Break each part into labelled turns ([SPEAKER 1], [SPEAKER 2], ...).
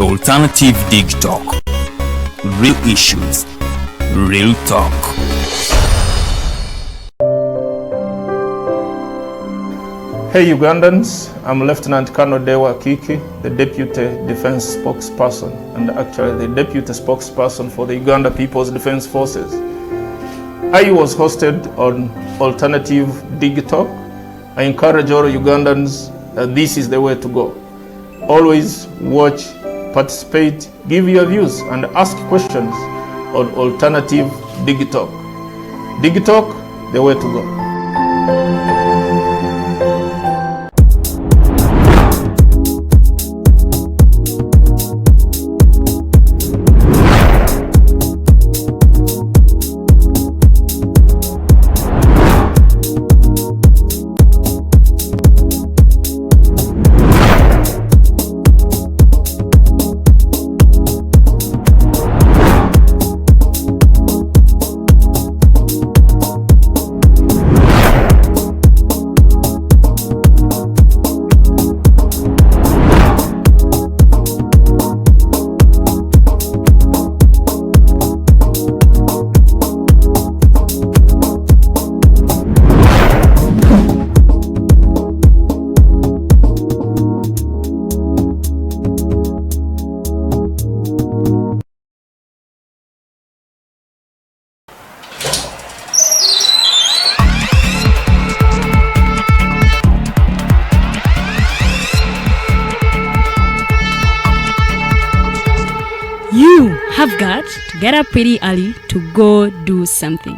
[SPEAKER 1] Alternative Dig Talk. Real issues, real talk.
[SPEAKER 2] Hey Ugandans, I'm Lieutenant Colonel Dewa Kiki, the Deputy Defense Spokesperson and actually the Deputy Spokesperson for the Uganda People's Defense Forces. I was hosted on Alternative Dig Talk. I encourage all Ugandans that this is the way to go. Always watch, participate, give your views and ask questions on Alternative Dig Talk. Dig Talk, the way to go.
[SPEAKER 3] Have got to get up pretty early to go do something.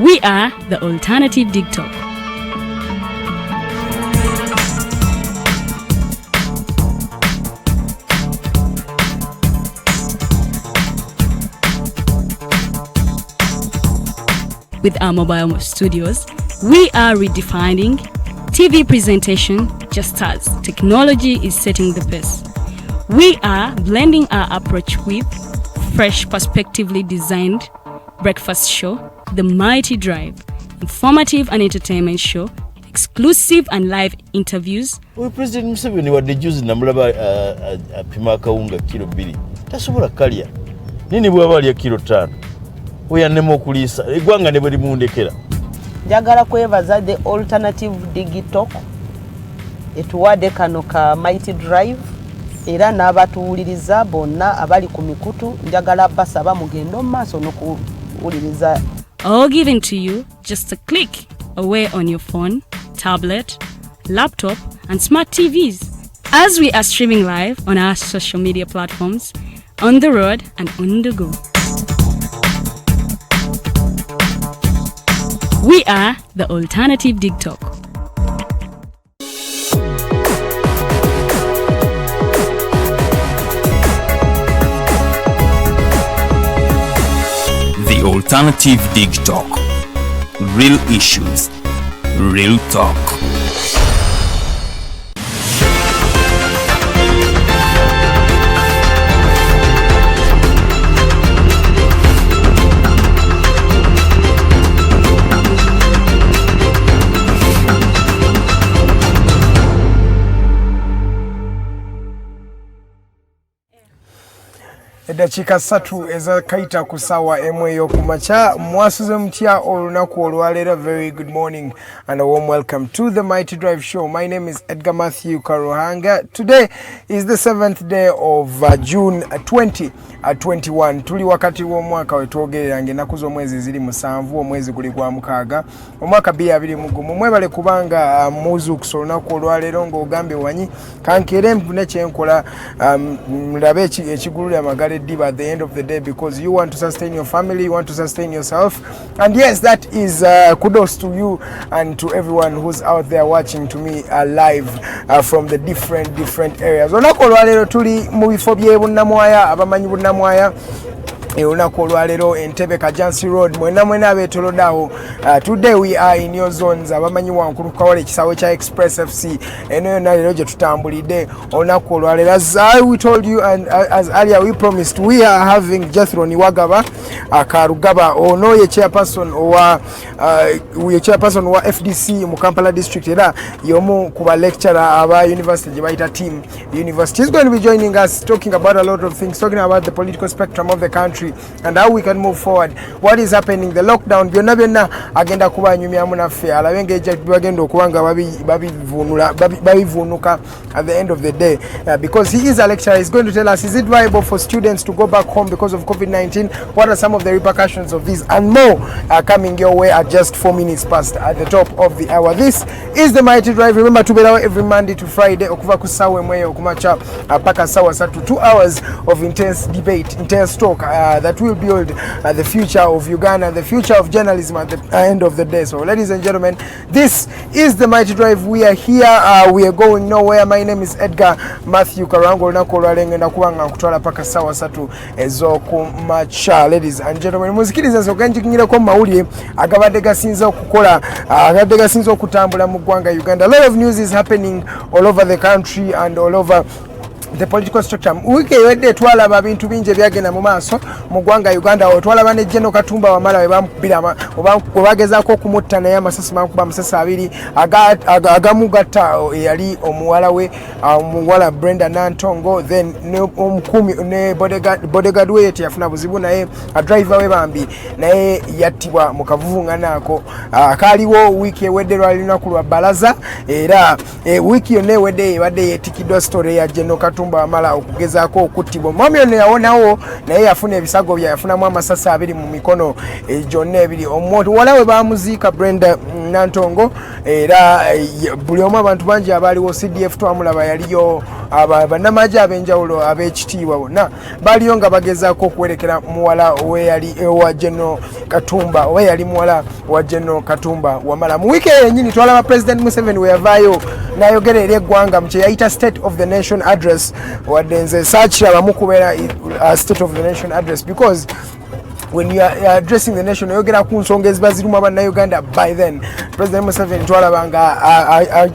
[SPEAKER 3] We are the Alternative Dig Talk. With our mobile studios, we are redefining TV presentation just as technology is setting the pace. We are blending our approach with fresh, perspectively designed breakfast show, The Mighty Drive, informative and entertainment show, exclusive and live interviews.
[SPEAKER 4] We President Museveni wadde juzi namulaba apima akawunga kilo 2 tasobola kalya nini bwaba alya kilo 5 oyannema okuliisa eggwanga ne bwe limundekera.
[SPEAKER 5] Njagala kwebaza the Alternative Dig Talk etuwadde kano ka Mighty Drive era n'abatuwuliriza bonna abali ku mikutu njagala basaba mugendo maaso n'okuwuliriza.
[SPEAKER 3] All given to you just a click away on your phone, tablet, laptop and smart TVs as we are streaming live on our social media platforms, on the road and on the go. We are the Alternative Dig Talk.
[SPEAKER 1] The Alternative Dig Talk. Real issues, real talk.
[SPEAKER 6] Edakika 3 eza kaita kusawa emwe yokumacha mwasuze mtia olunaku olwalera. Very good morning and a warm welcome to the Mighty Drive show. My name is Edgar Mathew Karuhanga. Today is the 7th day of June 2021. Tuli wakati wa mwaka wetwogerera ngenaku z'omwezi ziri 7 omwezi guli gwa mukaaga omwaka 2020 mwebale kubanga muzu kusolunaku olwalero ng'ogambe wanyi kankere mpune kyenkola mulabe ekigulula amagale by the end of the day, because you want to sustain your family, you want to sustain yourself. And yes, that is kudos to you and to everyone who's out there watching to me live from the different areas. Onakolwalero tuli mu bifo bye bunnamwaya abamanyi bunnamwaya olunaku olwaleero Entebbe Kajansi Road mwena abeetoloddeawo. Today we are in your zones abamanyi wankulu kawale ekisaawe kya Express FC eno yonna leero gye tutambulidde olunaku olwaleero. As we told you and as earlier we promised, we are having Jethro Niwagaba Karugaba ono ye chairperson wa FDC mu Kampala District era yomu kuba lecturer aba university gye bayita team university. He's going to be joining us talking about a lot of things, talking about the political spectrum of the country and how we can move forward, what is happening, the lockdown byonna agenda kuba nyumyamu naffe alabe engeri bagenda okuba nga babivuunuka at the end of the day. Because he is a lecturer, he's going to tell us, is it viable for students to go back home because of COVID-19? What are some of the repercussions of this and more coming your way at just 4 minutes past at the top of the hour. This is the Mighty Drive. Remember to be there every Monday to Friday okuva ku sawa emwe okumacha paka sawa satu. 2 hours of intense debate, intense talk that will build the future of Uganda and the future of journalism at the end of the day. So ladies and gentlemen, this is the Mighty Drive. We are here, we are going nowhere. My name is Edgar Mathew Karuhanga lunaku olwalengenda kubanga nkutwala paka sawa satu ez'okumacha. Ladies and gentlemen, muzikiriza soganjikingirako mawulire agabadde gasinza okutambula mu ggwanga Uganda. A lot of news is happening all over the country and all over the political structure. Wiki ewedde twalaba bintu bingi ebyagenda mu maaso mu ggwanga Uganda. Twalaba ne Jethro Katumba Wamala we bagezaako okumutta naye amasasi bamukuba amasasi abiri agamugatta eyali omuwala Brenda Nantongo, then omukumi ne bodyguard we yafuna buzibu naye driver we bambi naye yattibwa mu kavuvungana ako akaaliwo wiki ewedde lwali lunaku lwa balaza era wiki yonna ewedde ebadde yeetikiddwa story ya Jethro Katumba Wamala okugezaako okuttibwa. Omwami ono yawonawo naye yafuna ebisago yafunamu amasasi abiri mu mikono gyonna ebiri. Omuwala we bamuziika Brenda Nantongo era buli omu abantu bangi abaaliwo CDF twamulaba yaliyo bannamagye ab'enjawulo ab'ekitiibwa bonna baaliyo nga bagezaako okuwerekera muwala oweyali ewa Jethro Katumba oba yali muwala wa Jethro Katumba Wamala. Mu wiiki yennyini twalaba President Museveni we yavaayo n'ayogera eri eggwanga mu kye yayita State of the Nation Address, wadde nze saakirabamu kubeera State of the Nation Address because when you are addressing the nation oyogera ku nsonga eziba zirimu abannayuganda. By then President Museveni twalaba nga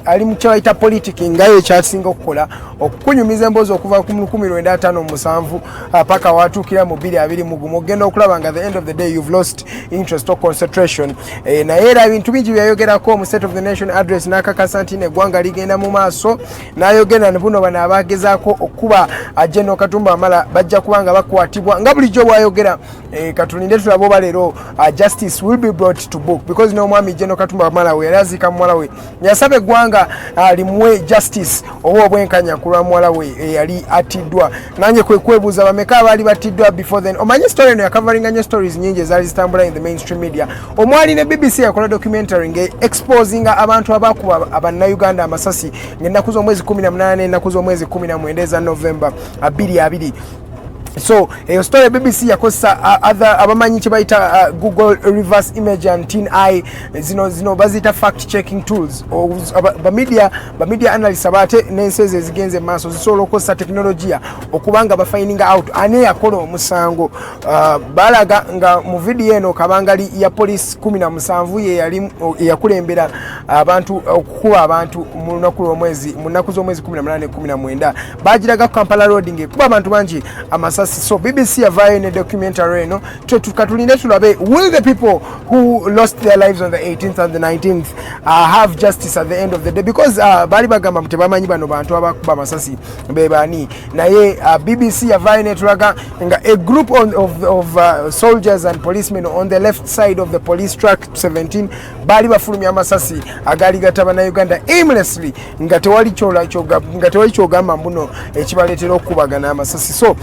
[SPEAKER 6] ali mu kyebayita politiki ngayo ekyasinga okukola okukunyumiza emboozi okuva ku 1957 paka watuukira mu 2021 ogenda okulaba nga the end of the day you've lost interest or concentration. Naye era ebintu bingi byayogerako mu State of the Nation Address n'akakasa nti eggwanga ligenda mu maaso n'ayogera ne buno bano abagezaako okuba Jethro Katumba Wamala bajja kubanga bakwatibwa nga bulijjo bwayogera. Katulinde tulabo balero justice will be brought to book because no mwami Jethro Katumba Wamala we yazika mwala we yasabe gwanga limuwe justice obo bwenkanya kulwa mwala we yali atiddwa. Nanye kwebuuza bameka abali batiddwa before then. Omanye story no covering anya stories nyingi ezali zitambula in the mainstream media. Omwali ne BBC yakola documentary exposing abantu abakuba abannayuganda amasasi ng'ennaku z'omwezi 18 ennaku z'omwezi 19 November 2020. So eyo story BBC yakosa other abamanyi kye bayita Google reverse image and tin eye zino bazita fact checking tools ba media analysts abate n'enseze ezigenze maaso zisobola okukozesa teknologiya okubanga ba finding out ani yakola omusango. Balaga nga mu video eno kabangali ya police 17 ye yali yakulembera abantu okukuba abantu mu naku z'omwezi 18-19 bagiraga Kampala Road ngekuba abantu bangi amasasi. So BBC yavayo in a documentary eno tukatulinde tulabe will the people who lost their lives on the 18th and the 19th have justice at the end of the day because bali bagamba mtebamanyi bano bantu abakuba amasasi bebani naye BBC yavayo netulaga nga a group of soldiers and policemen on the left side of the police track 17 bali bafulumya amasasi agali gataba na Uganda aimlessly nga tewali kyogamba mbuno ekibaleetera okubagana amasasi. So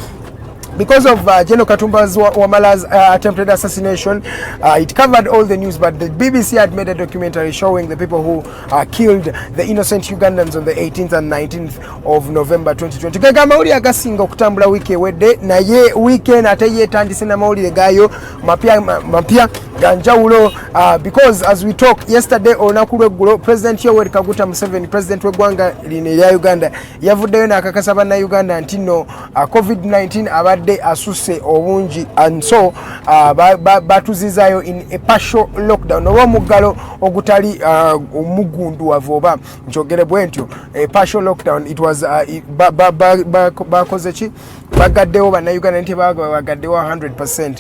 [SPEAKER 6] because of Jethro Katumba Wamala's attempted assassination, it covered all the news, but the BBC had made a documentary showing the people who killed the innocent Ugandans on the 18th and 19th of November 2020. Gaga mawulire agasinga okutambula wiki ewedde naye weekend ate yeetandise na mawulire gaayo mapya ganjawulo because as we talk yesterday olunaku lweggulo President Yoweri Kaguta Museveni president w'eggwanga lino erya Uganda yavuddeyo n'akakasa bannayuganda nti no COVID-19 abadde asusse obungi and so batuzizaayo in a partial lockdown oba omuggalo ogutali omugunduwavu oba nkyogere bwe ntyo a partial lockdown. It was bakoze ki bagaddewo bannayuganda nti bagaddewo 100%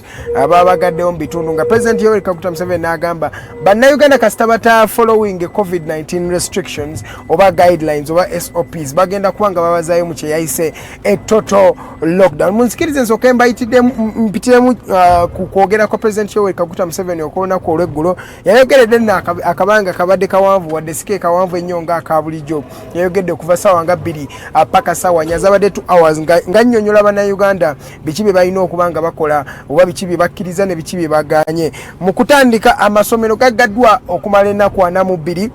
[SPEAKER 6] bagaddewo mu bitundu nga President Yoweri Kaguta Museveni n'agamba bannayuganda kasita bata following COVID-19 restrictions oba guidelines oba SOPs bagenda kubanga babazaayo mu kye yayise a total lockdown. Munsikirize nsooke mpitiremu ku kwogera kwa President Yoweri Kaguta Museveni okwolunaku olweggulo yayogeredde nno akabanga kabadde kawanvu wadde sike kawanvu ennyo nga aka bulijjo yayogedde okuva ssaawa nga 2 paka ssaawa 4 zabadde 2 hours nga nnyonnyola bannayuganda biki bye balina okuba nga bakola oba biki bye bakkiriza ne biki bye baganye mu kutandika amasomero gaggaddwa okumala ennaku 42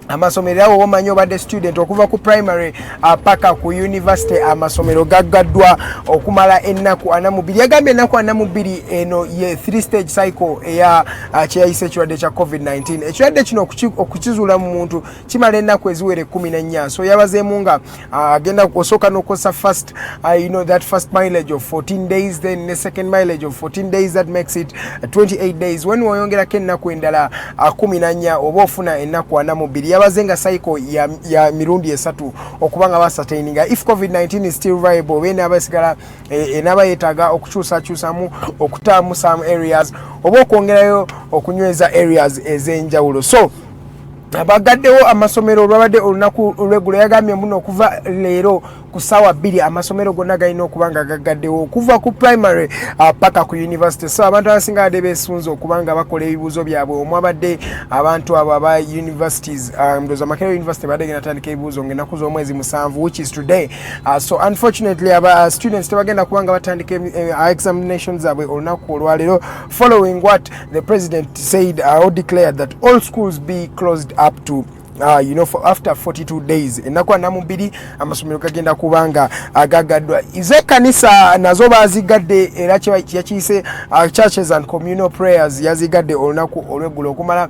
[SPEAKER 6] amasomero awo omanyi obadde student okuva ku primary paka ku university amasomero gaggaddwa okumala ennaku 42 yagambye ennaku 42 eno ye 3 stage cycle eya kyeyayise ekirwadde kya COVID-19 ekirwadde kino okukizuula mu muntu kimala ennaku eziwere 14 so yabazeemu nga agenda osooka n'okosa first that first mileage of 14 days then the second mileage of 14 days that makes it 28 days when woyongerako ennaku endala 14 oba ofuna ennaku 42 yabazenga cycle ya mirundi esatu okubanga basataininga if COVID-19 is still viable bene abasigala enaba yetaga okukyusamu okutaamu some areas oba okwongerayo okunyweza areas ezenjawulo so abagaddewo amasomero olwabadde olunaku olweggulo yagambye muno okuva leero ku ssaawa 2 amasomero gonna galina okuba nga gaggaddewo okuva ku primary paka ku university so abantu abasinga badde beesunze okuba nga bakola ebibuuzo byabwe omw abadde abantu abo aba universities ndoza Makerere University badde genda tandika ebibuuzo ng'ennaku z'omwezi 7 which is today so unfortunately aba students tebagenda kuba nga batandika examinations zaabwe olunaku olwaleero following what the president said or declared that all schools be closed up to for after 42 days ennaku 42 amasomero gagenda kubanga agagaddwa ize kanisa nazo bazigadde era kyakiyise churches and communal prayers yazigadde olunaku olweggulo okumala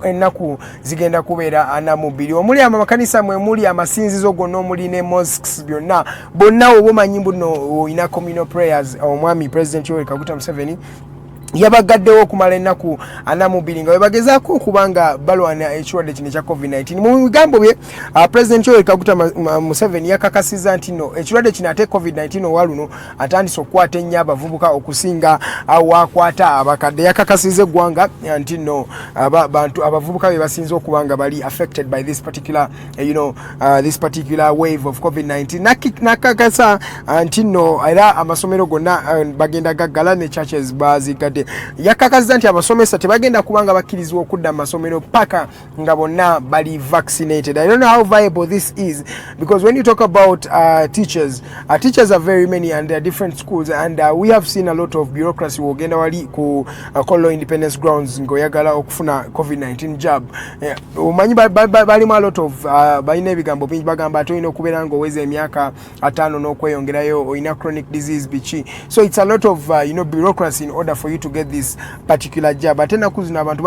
[SPEAKER 6] ennaku zigenda kubeera 42 omuli amakanisa mwe muli amasinzizo gonna omuli ne mosques bonna obumanyi buno olina communal prayers omwami President Yoweri Kaguta Museveni yabagaddewo okumala ennaku 42 nga webagezaako okubanga balwana ekirwadde kino ekya COVID-19 mu bigambo bye President Yoweri Kaguta Museveni yakakasiza nti no ekirwadde kino ate COVID-19 owaluno atandise okukwata ennyo abavubuka okusinga wakwata abakadde yakakasiza eggwanga nti no abantu abavubuka be basinze okubanga bali affected by this particular this particular wave of COVID-19 nakakasa nti no era amasomero gonna bagenda gaggala ne churches bazigadde yakakasiza nti abasomesa tebagenda kubanga bakkirizibwa okudda mu masomero paka nga bonna bali vaccinated. I don't know how viable this is because when you talk about teachers are very many and there are different schools and we have seen a lot of bureaucracy wogenda wali ku Kololo Independence Grounds ngoyagala okufuna COVID-19 jab omanyi balimu a lot of balina ebigambo bingi bagamba ate olina okubeera nga oweza emyaka 5 n'okweyongerayo olina chronic disease bichi so it's a lot of bureaucracy in order for you to get this particular jab ate naku zino abantu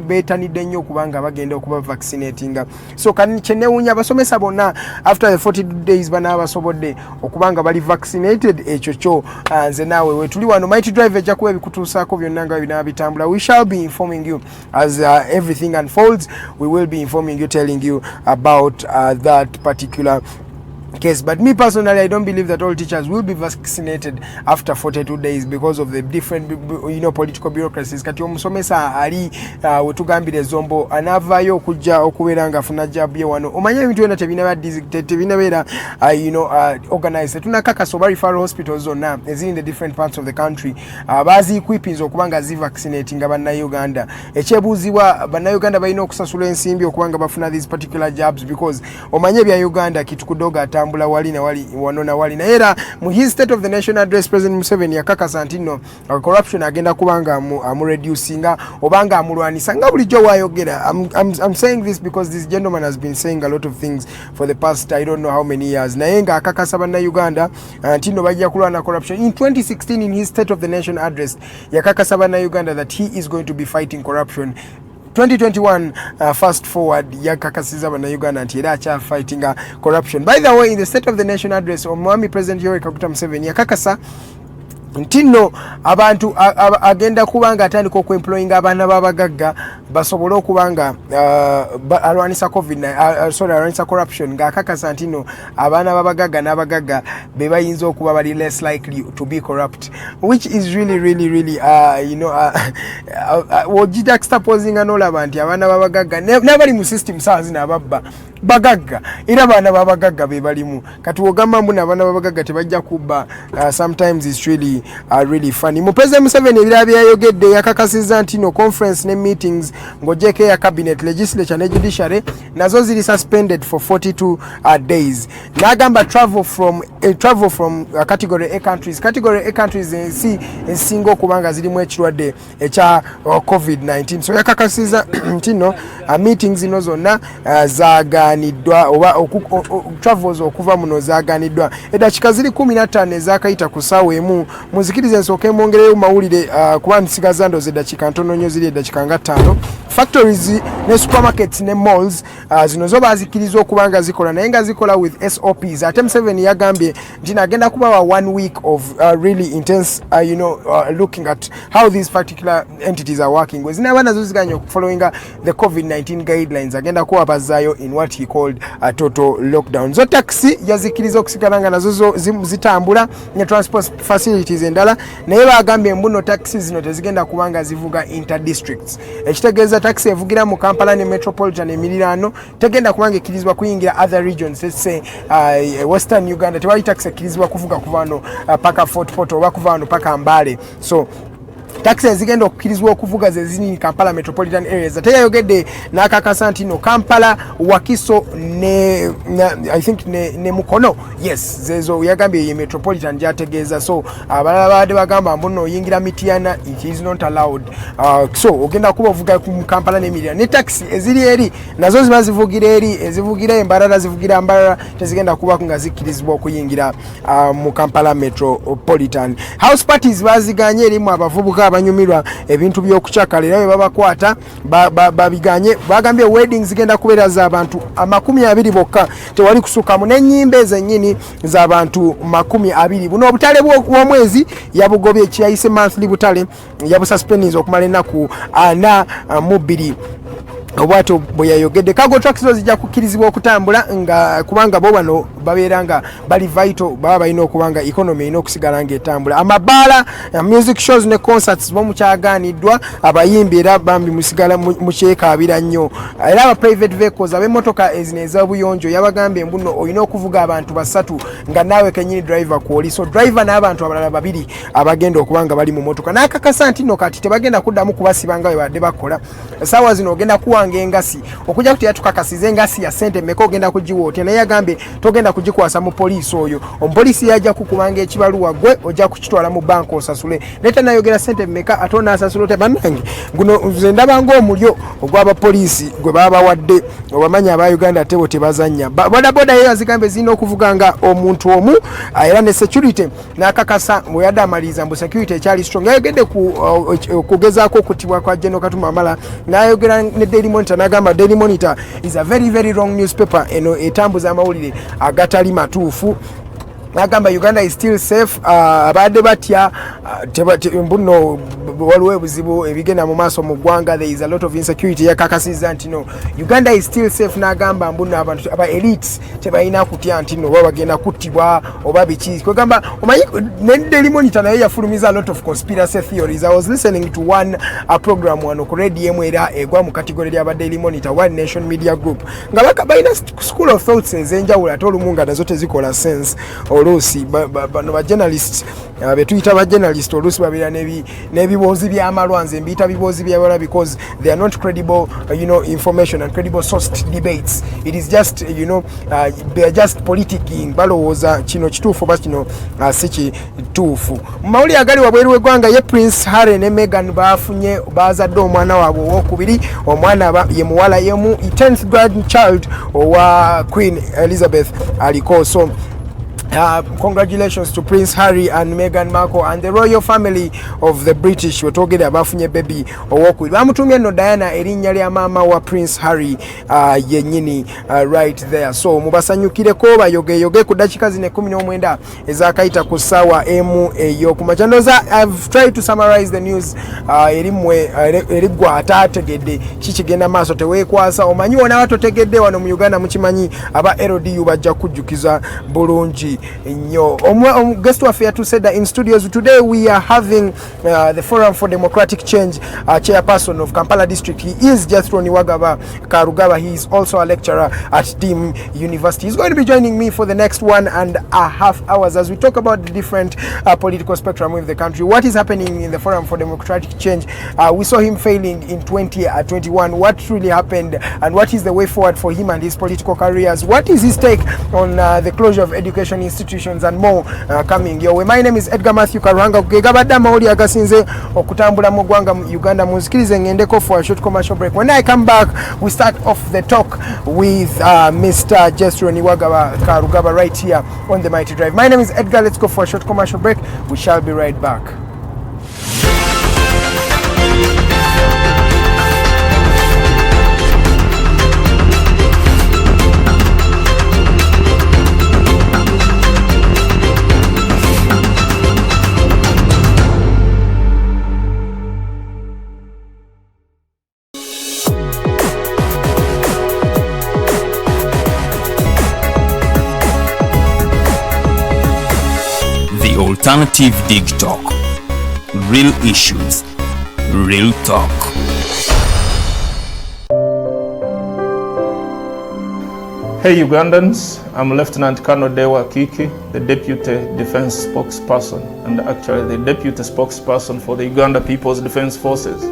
[SPEAKER 6] beetanidde nnyo okubanga bagenda okuba vaccinating so kyenewunya abasomesa bonna after the 40 days banaaba basobodde okubanga bali vaccinated ekyo kyo nze naawe wetuli wano Mighty Drive ejja kuba ebikutuusaako byonna nga binaaba bitambula we shall be informing you as everything unfolds we will be informing you telling you about that particular case. But me personally, I don't believe that all teachers will be vaccinated after 42 days because of the different political bureaucracies. Kati omusomesa ali wetugambire zombo anavayo okujja okubeera nga afuna jab ye wano omanya ebintu byonna tebinabeera organized tunakakasa oba referral hospitals zonna eziri in the different parts of the country bazikwipinza okubanga zivaccinating bannayuganda ekyebuuzibwa bannayuganda balina okusasula ensimbi okubanga bafuna these particular jabs because omanye ebya Uganda kitukudoga kutambula wali na wali wanona wali na era mu his state of the nation address President Museveni yakakasa ntino corruption agenda kubanga amureducinga obanga amulwanisa nga bulijjo wayogera. I'm saying this because this gentleman has been saying a lot of things for the past I don't know how many years. Naye nga akakasa banna Uganda ntino bajja kulwana corruption. In 2016 in his state of the nation address yakakasa banna Uganda that he is going to be fighting corruption. 2021 fast forward yakakasiza bana Uganda nti era acha fighting corruption. By the way, in the state of the nation address Omwami President Yoweri Kaguta Museveni yakakasa ntino abantu agenda kubanga atandika okuemployinga abaana babagagga basobole okubanga alwanisa alwanisa corruption ng'akakasa ntino abaana babagagga n'abagagga be bayinza okuba bali less likely to be corrupt, which is really juxtaposing n'olaba nti abaana babagagga n'abali mu system saa zino ababba bagagga era abaana babagagga be balimu kati wogamba mbu n'abaana babagagga tebajja kubba. Sometimes it's really funny. Mu President Museveni ebirala byayogedde yakakasiza nti no conference ne meetings ng'ogyeko ya cabinet, legislature ne judiciary nazo ziri suspended for 42 days. N'agamba travel from category A countries ensinga okubanga zirimu ekirwadde ekya COVID-19. So yakakasiza nti no meetings zino zonna zaaganiddwa oba travels okuva muno zaaganiddwa. Eddakiika ziri 15 ezakayita ku ssaawa emu muzikirize nsooke mwongereyo mawulire kuba nsigaza ndoze eddakiika ntono nnyo ziri eddakiika nga 5. Factories ne supermarkets ne malls zino zo bazikkiriza okubanga zikola naye nga zikola with SOPs. Ate Museveni yagambye nti nagenda kubawa 1 week of really intense looking at how these particular entities are working. Wezinaba nazo ziganye okufollowinga the COVID-19 guidelines agenda kuwabazaayo in what he called a total lockdown. Zo taxi yazikkiriza okusigalanga nazo zitambula ne transport facilities endala naye bagambye mbuno taxi zino tezigenda kubanga zivuga interdistricts. Ekitegeeza taxi evugira mu Kampala ne metropolitan emiriraano tegenda kubanga ekkirizibwa kuyingira other regions. Let's say Western Uganda tewali taxi ekkirizibwa kuvuga kuvano paka Fort Portal oba kuvano paka Mbale. So taxi ezigenda okukkirizibwa okuvuga ze zini Kampala metropolitan areas. Ate yayogedde n'akakasa nti no Kampala, Wakiso ne I think ne Mukono, yes zezo yagambye ye metropolitan gyategeeza. So abalala baadde bagamba mbuno oyingira Mityana it is not allowed. So ogenda kuba ovuga ku Kampala n'emirira ne taxi eziri eri nazo ziba zivugira eri ezivugira Embarara zivugira Mbarara tezigenda kuba nga zikkirizibwa okuyingira mu Kampala metropolitan. House parties baziganye erimu abavubuka abanyumirwa ebintu by'okucakala era babakwata babiganye bagambye weddings zigenda kubeera za abantu 20 bokka tewali kusukamu n'ennyimba ezennyini za bantu 20. Buno obutale bw'omwezi yabugobye ekiyayise monthly butale yabususpendinze okumala ennaku 42. Obwato bwe yayogedde cargo trucks zijja kukkirizibwa okutambula nga kubanga bo bano babeeranga bali vital baba balina okubanga economy erina okusigala ng'etambula. Amabaala music shows ne concerts bo mukyagaaniddwa abayimbi era bambi musigala mukyekaabira nnyo era aba private vehicles ab'emmotoka ezino ez'obuyonjo yabagambye mbuno olina okuvuga abantu 3 nga naawe kenyini driver kwoli. So driver n'abantu abalala 2 abagenda okubanga bali mu mmotoka n'akakasa nti no kati tebagenda kuddamu kubasibanga bwe badde bakola. Saawa zino ogenda kuwanga engasi okujja kuti yatukakasiza engasi ya sente mmeka ogenda kugiwootya naye yagambye togenda kugikwasa mu poliisi oyo. Omupoliisi yajja kukubanga ekibaluwa gwe ojja kukitwala mu banka osasule leta nayogera sente mmeka ate onaasasula ote bannange guno nze ndabanga omulyo ogw'abapoliisi gwe baba wadde obamanyi aba Uganda tebo tebazanya. Bodaboda yeyo azigambe zirina okuvuganga omuntu omu era ne security n'akakasa muyadde amaliriza mbu security ekyali strong. Yayogedde kugezaako okutibwa kwa General Katumba Wamala n'ayogera ne Daily Monitor n'agamba Daily Monitor is a very wrong newspaper eno etambuza amawulire agatali matuufu. N'agamba Uganda is still safe. Abadde batya mbuno waliwo ebuzibu ebigenda mu maaso mu ggwanga. There is a lot of insecurity. Yakakasiza nti no Uganda is still safe. N'agamba mbuno abantu aba elites tebalina kutya nti no bagenda kuttibwa oba biki. Kwegamba omanyi ne Daily Monitor naye yafulumiza a lot of conspiracy theories. I was listening to one program wano ku radio era egwa mu category ya Daily Monitor, One Nation Media Group, nga balina school of thoughts ezenjawulo ate olumu nga nazo tezikola sense. oluusi bano ba journalists betuyita ba journalist oluusi babeera n'ebiboozi by'amalwanzi mbiyita biboozi by'abalala because they are not credible information and credible sourced debates. It is just they are just politicking balowooza kino kituufu oba kino si kituufu. Mu mawulire agali wabweru w'eggwanga ye Prince Harry ne Meghan bazadde omwana waabwe owokubiri, omwana ye muwala yemu 10th grandchild owa Queen Elizabeth aliko. So congratulations to Prince Harry and Meghan Markle and the royal family of the British. Wetogere abafunye baby owokubiri. Bamutumye no Diana erinnya lya maama wa Prince Harry yennyini right there. So mubasanyukireko bayogeyoge ku dakika zine 19 ezakayita ku ssaawa emu ey'okumakyandoza. I've tried to summarize the news erimwe erigwa ataategedde kikigenda maaso teweekwasa omanyi wona watotegedde wano mu Uganda mukimanyi aba LDU bajja kujjukiza bulungi nnyo. Guest waffe to said that in studios today we are having the Forum for Democratic Change chairperson of Kampala District. He is Jethro Niwagaba Karugaba. He is also a lecturer at Dean University. He's going to be joining me for the next 1.5 hours as we talk about the different political spectrum with the country. What is happening in the Forum for Democratic Change? We saw him failing in 2021. What truly happened and what is the way forward for him and his political careers? What is his take on the closure of education institutions and more coming your way? My name is Edgar Mathew Karuhanga. Kugabadda mawuli agasinze okutambula mu ggwanga mu Uganda. Munzikirize ngendeko for a short commercial break. When I come back, we start off the talk with Mr. Jethro Niwagaba Karugaba right here on the Mighty Drive. My name is Edgar. Let's go for a short commercial break. We shall be right back.
[SPEAKER 1] Alternative Dig Talk. Real issues, real talk.
[SPEAKER 2] Hey Ugandans, I'm Lieutenant Colonel Dewa Kiki, the Deputy Defense Spokesperson and actually the Deputy Spokesperson for the Uganda People's Defense Forces.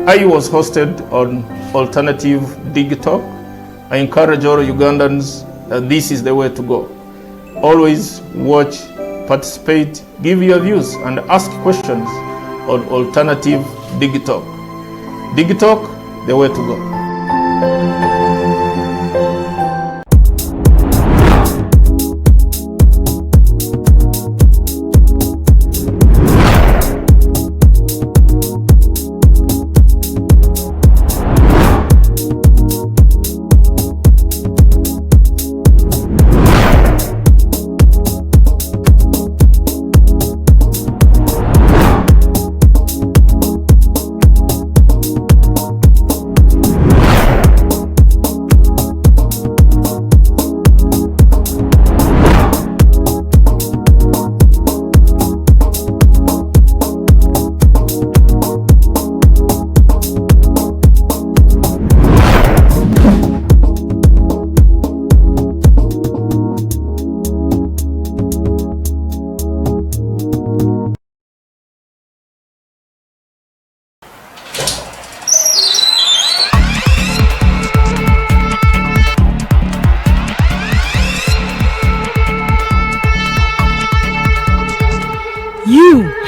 [SPEAKER 2] I was hosted on Alternative Dig Talk. I encourage all Ugandans that this is the way to go. Always watch, participate, give your views and ask questions on Alternative Dig Talk. Dig Talk, the way to go.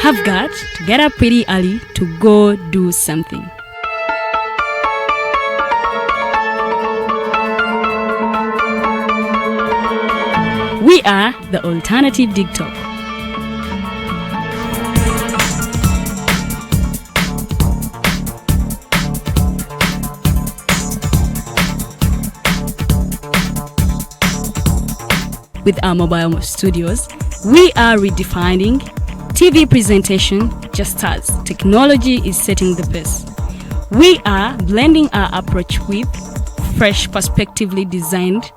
[SPEAKER 3] Have got to get up pretty early to go do something. We are the Alternative Dig Talk. With our mobile studios, we are redefining TV presentation just as technology is setting the pace. We are blending our approach with fresh, perspectively designed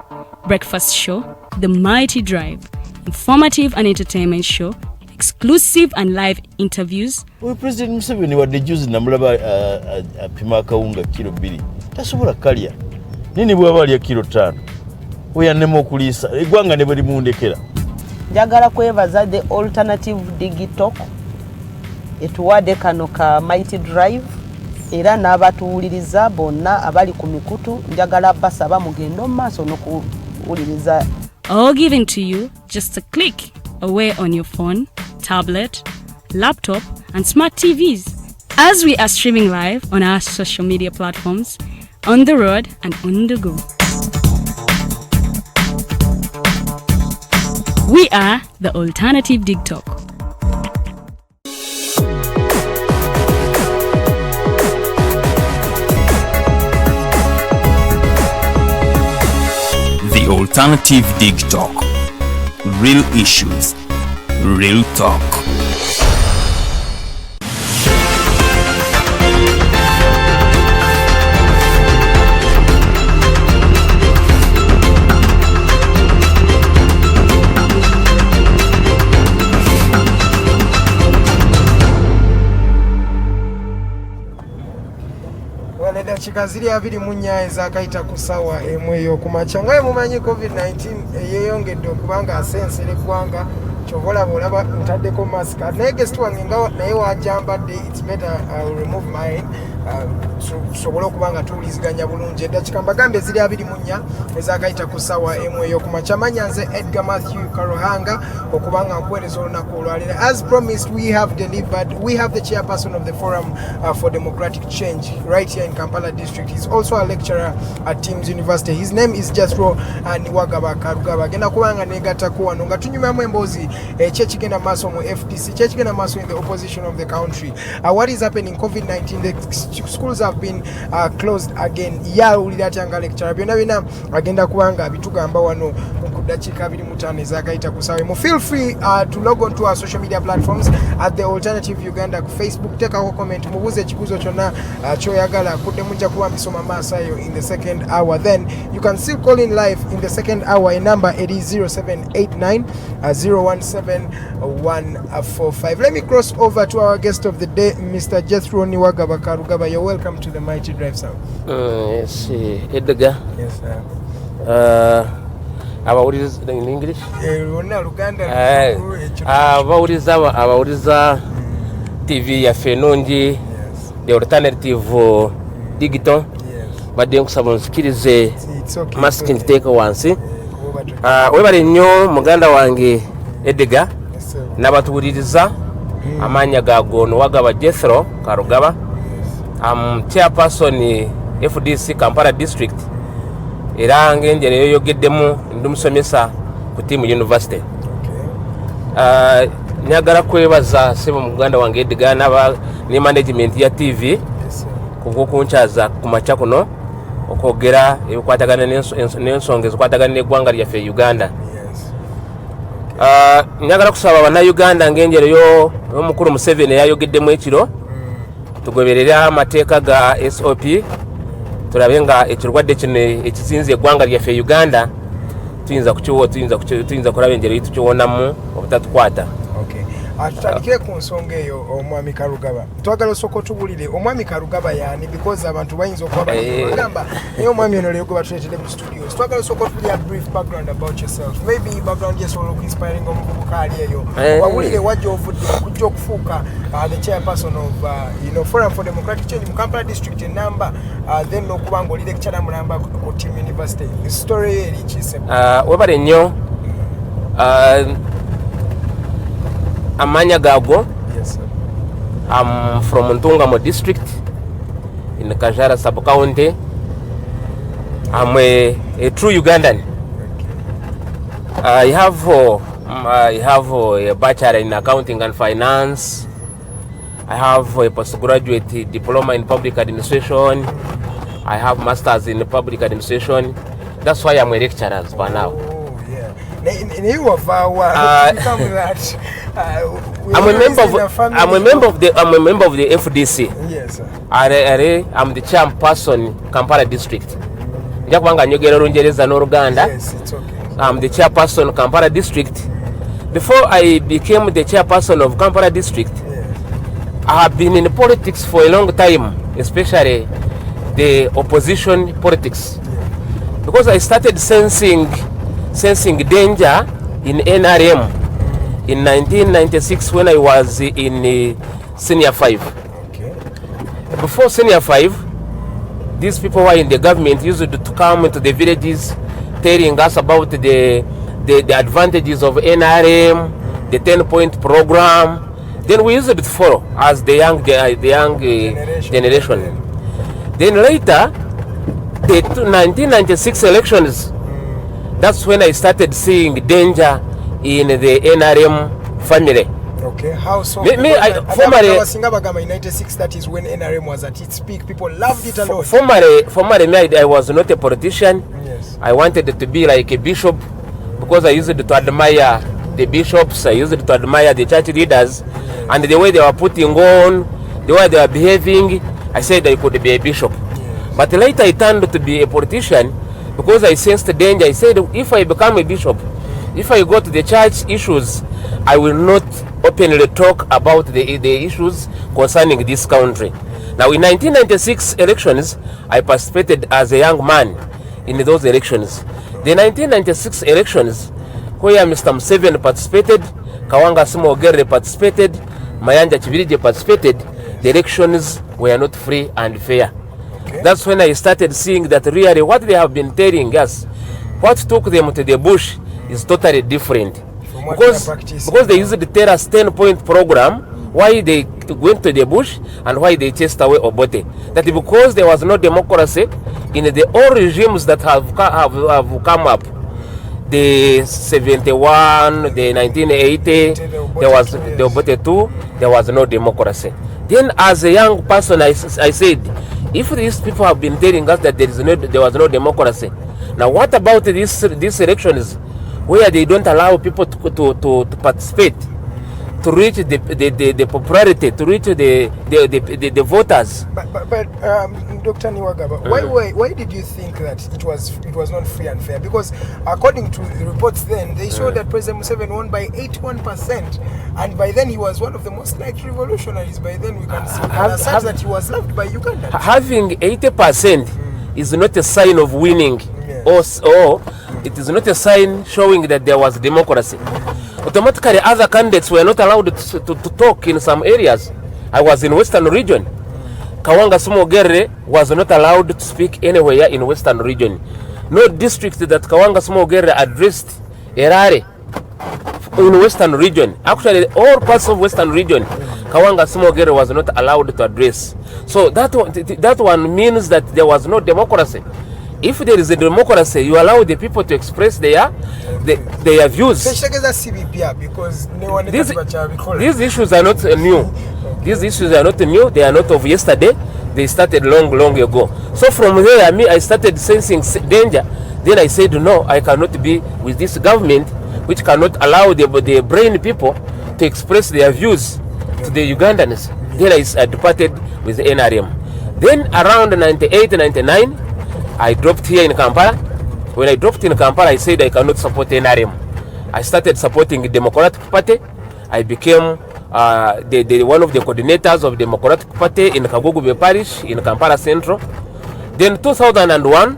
[SPEAKER 3] breakfast show, The Mighty Drive, informative and entertainment show, exclusive and live interviews.
[SPEAKER 4] President Museveni wadde juzi namulaba apima akawunga kilo 2 tasobola kalya nini bw'aba alya kilo 5 we yannema okuliisa eggwanga ne bwe limundekera
[SPEAKER 5] njagala kwebaza the alternative digital etuwadde kano ka mighty drive era n'abatuwuliriza bonna abali ku mikutu njagala basaba mugende mu maaso n'okuwuliriza.
[SPEAKER 3] All given to you just a click away on your phone, tablet, laptop and smart TVs as we are streaming live on our social media platforms, on the road and on the go. We are the Alternative Dig Talk.
[SPEAKER 1] The Alternative Dig Talk. Real issues, real talk.
[SPEAKER 6] Eddakiika ziri 24 ezakayita ku ssaawa emu ey'okumakya nga mumanyi covid-19 yeeyongedde okuba nga asensera eggwanga kyobola bolaba ntaddeko masika naye guest wange nga naye wajambadde it's better remove mine tusobole okuba nga tuwuliziganya bulungi. Eddakiika mbagambe ziri 24 ezakayita ku ssaawa emu ey'okumakya. Manya nze Edgar Mathew Karuhanga okuba nga nkuweereza olunaku olwaleero. As promised, we have delivered. We have the chairperson of the Forum for Democratic Change right here in Kampala District. He's also a lecturer at Teams University. His name is Jethro Niwagaba Karugaba. Agenda kuba nga neegattako wano nga tunyumamu emboozi kyekigenda maaso mu FDC, kyekigenda maaso in the opposition of the country. What is happening? COVID-19, the schools have been closed again. Yawulira atya nga lecturer byonna bina agenda kuba nga bitugamba wano ku ddakiika 25 ezakayita ku ssaawa. Feel free to log on to our social media platforms at the Alternative Uganda ku Facebook. Teekako comment mubuuze ekibuuzo kyonna kyoyagala kudde mujja kuba mbisoma maaso ayo in the second hour. Then you can still call in live in the second hour. A number it is 0789 017 145. Let me cross over to our guest of the day, Mr. Jethro Niwagaba Karugaba. You're welcome to the Mighty Drive Sound.
[SPEAKER 7] Yes, Edgar.
[SPEAKER 6] Yes, sir.
[SPEAKER 7] Abawuliriza in English?
[SPEAKER 6] Lwonna Luganda.
[SPEAKER 7] Abawuliriza TV yaffe ennungi, the Alternative Digital. Badde nkusaba onzikirize masiki nziteeke wansi. Webale nnyo muganda wange Edgar n'abatuwuliriza. Amannya gago Niwagaba Jethro Karugaba. Chairperson FDC Kampala District. Era ng'enjera yoyogeddemu ndi musomesa ku Team University. Nyagala kwebaza ssebo muganda wange Edgar ne management ya TV kubw'okunkyaza ku makya kuno okwogera ebikwatagana n'ensonga ezikwatagana n'eggwanga lyaffe Uganda. Nyagala kusaba bannayuganda ng'enjera y'omukulu Museveni eyayogeddemu ekiro tugoberera amateeka ga SOP tulabe nga ekirwadde kino ekisinze eggwanga lyaffe Uganda tuyinza kulaba enjera yitukiwonamu obutatukwata.
[SPEAKER 6] Tutandikire ku nsonga eyo omwami Karugaba. Twagala osooka otubulire omwami Karugaba yaani because abantu bayinza okuba bagamba naye omwami ono leero gwe batuleetedde mu studios. Twagala osooka otubulire a brief background about yourself. Maybe background yesobola okuinspiring omuvubuka ali eyo. Wawulire wajja ovudde okujja okufuuka the chairperson of Forum for Democratic Change mu Kampala District enamba then n'okuba ng'oli lecturer mulamba ku Team University. Story eri kise.
[SPEAKER 7] Webale nnyo. Amanya gago.
[SPEAKER 6] Yes, sir.
[SPEAKER 7] I'm from Ntungamo district in Kajara sub-county. I'm a true Ugandan. I have a bachelor in accounting and finance. I have a postgraduate diploma in public administration. I have masters in public administration. That's why I'm a lecturer for now.
[SPEAKER 6] Oh, yeah.
[SPEAKER 7] I'm a member of the FDC.
[SPEAKER 6] Yes, sir.
[SPEAKER 7] I'm the chairperson Kampala District. Njakubanga nyogera Olungereza n'Oluganda.
[SPEAKER 6] Yes, it's okay.
[SPEAKER 7] I'm the chairperson Kampala District. Before I became the chairperson of Kampala District, I have been in politics for a long time, especially the opposition politics, because I started sensing danger in NRM in 1996 when I was in Senior 5.
[SPEAKER 6] Okay.
[SPEAKER 7] Before Senior 5, these people who are in the government used to come into the villages telling us about the advantages of NRM, the 10-point program. Then we used to follow as the young generation. Then later, the 1996 elections, that's when I started seeing danger in the NRM family.
[SPEAKER 6] Okay, how so?
[SPEAKER 7] Formerly,
[SPEAKER 6] in 96, that is when NRM was at its peak. People loved it a lot.
[SPEAKER 7] Formerly, I was not a politician.
[SPEAKER 6] Yes.
[SPEAKER 7] I wanted to be like a bishop because I used to admire the bishops, I used to admire the church leaders, and the way they were putting on, the way they were behaving, I said I could be a bishop. But later I turned to be a politician because I sensed the danger. I said, if I become a bishop, if I go to the church issues, I will not openly talk about the issues concerning this country. Now in 1996 elections, I participated as a young man in those elections. The 1996 elections, where Mr. Museveni participated, Kawanga Simogere participated, Mayanja Chibirije participated, the elections were not free and fair. Okay. That's when I started seeing that really what they have been telling us, what took them to the bush is totally different. Because they used to tell us 10-point program, why they went to the bush and why they chased away Obote. That because there was no democracy in the all regimes that have come up. The 71, the 1980, there was the Obote 2, there was no democracy. Then as a young person, I said, if these people have been telling us that there was no democracy, now what about these elections where they don't allow people to participate, to reach the popularity, to reach the voters?
[SPEAKER 6] But Dr. Niwagaba, why did you think that it was not free and fair? Because according to the reports then, they showed that President Museveni won by 81%, and by then he was one of the most liked revolutionaries. By then we can see that he was loved by Uganda. Having
[SPEAKER 7] 80% is not a sign of winning, yes. or it is not a sign showing that there was democracy. Automatically other candidates were not allowed to talk in some areas. I was in Western region. Kawanga Simogere was not allowed to speak anywhere in Western region. No district that Kawanga Simogere addressed Erare in Western region. Actually, all parts of Western region, Kawanga Simogere was not allowed to address. So that one means that there was no democracy. If there is a democracy, you allow the people to express their views. These issues are not new. These issues are not new. They are not of yesterday. They started long ago. So from there, I started sensing danger. Then I said, no, I cannot be with this government, which cannot allow the brain people to express their views to the Ugandans. Then I departed with the NRM. Then around 98, 99, I dropped here in Kampala. When I dropped in Kampala, I said I cannot support NRM. I started supporting the Democratic Party. I became one of the coordinators of the Democratic Party in Kagugube Parish in Kampala Central. Then 2001,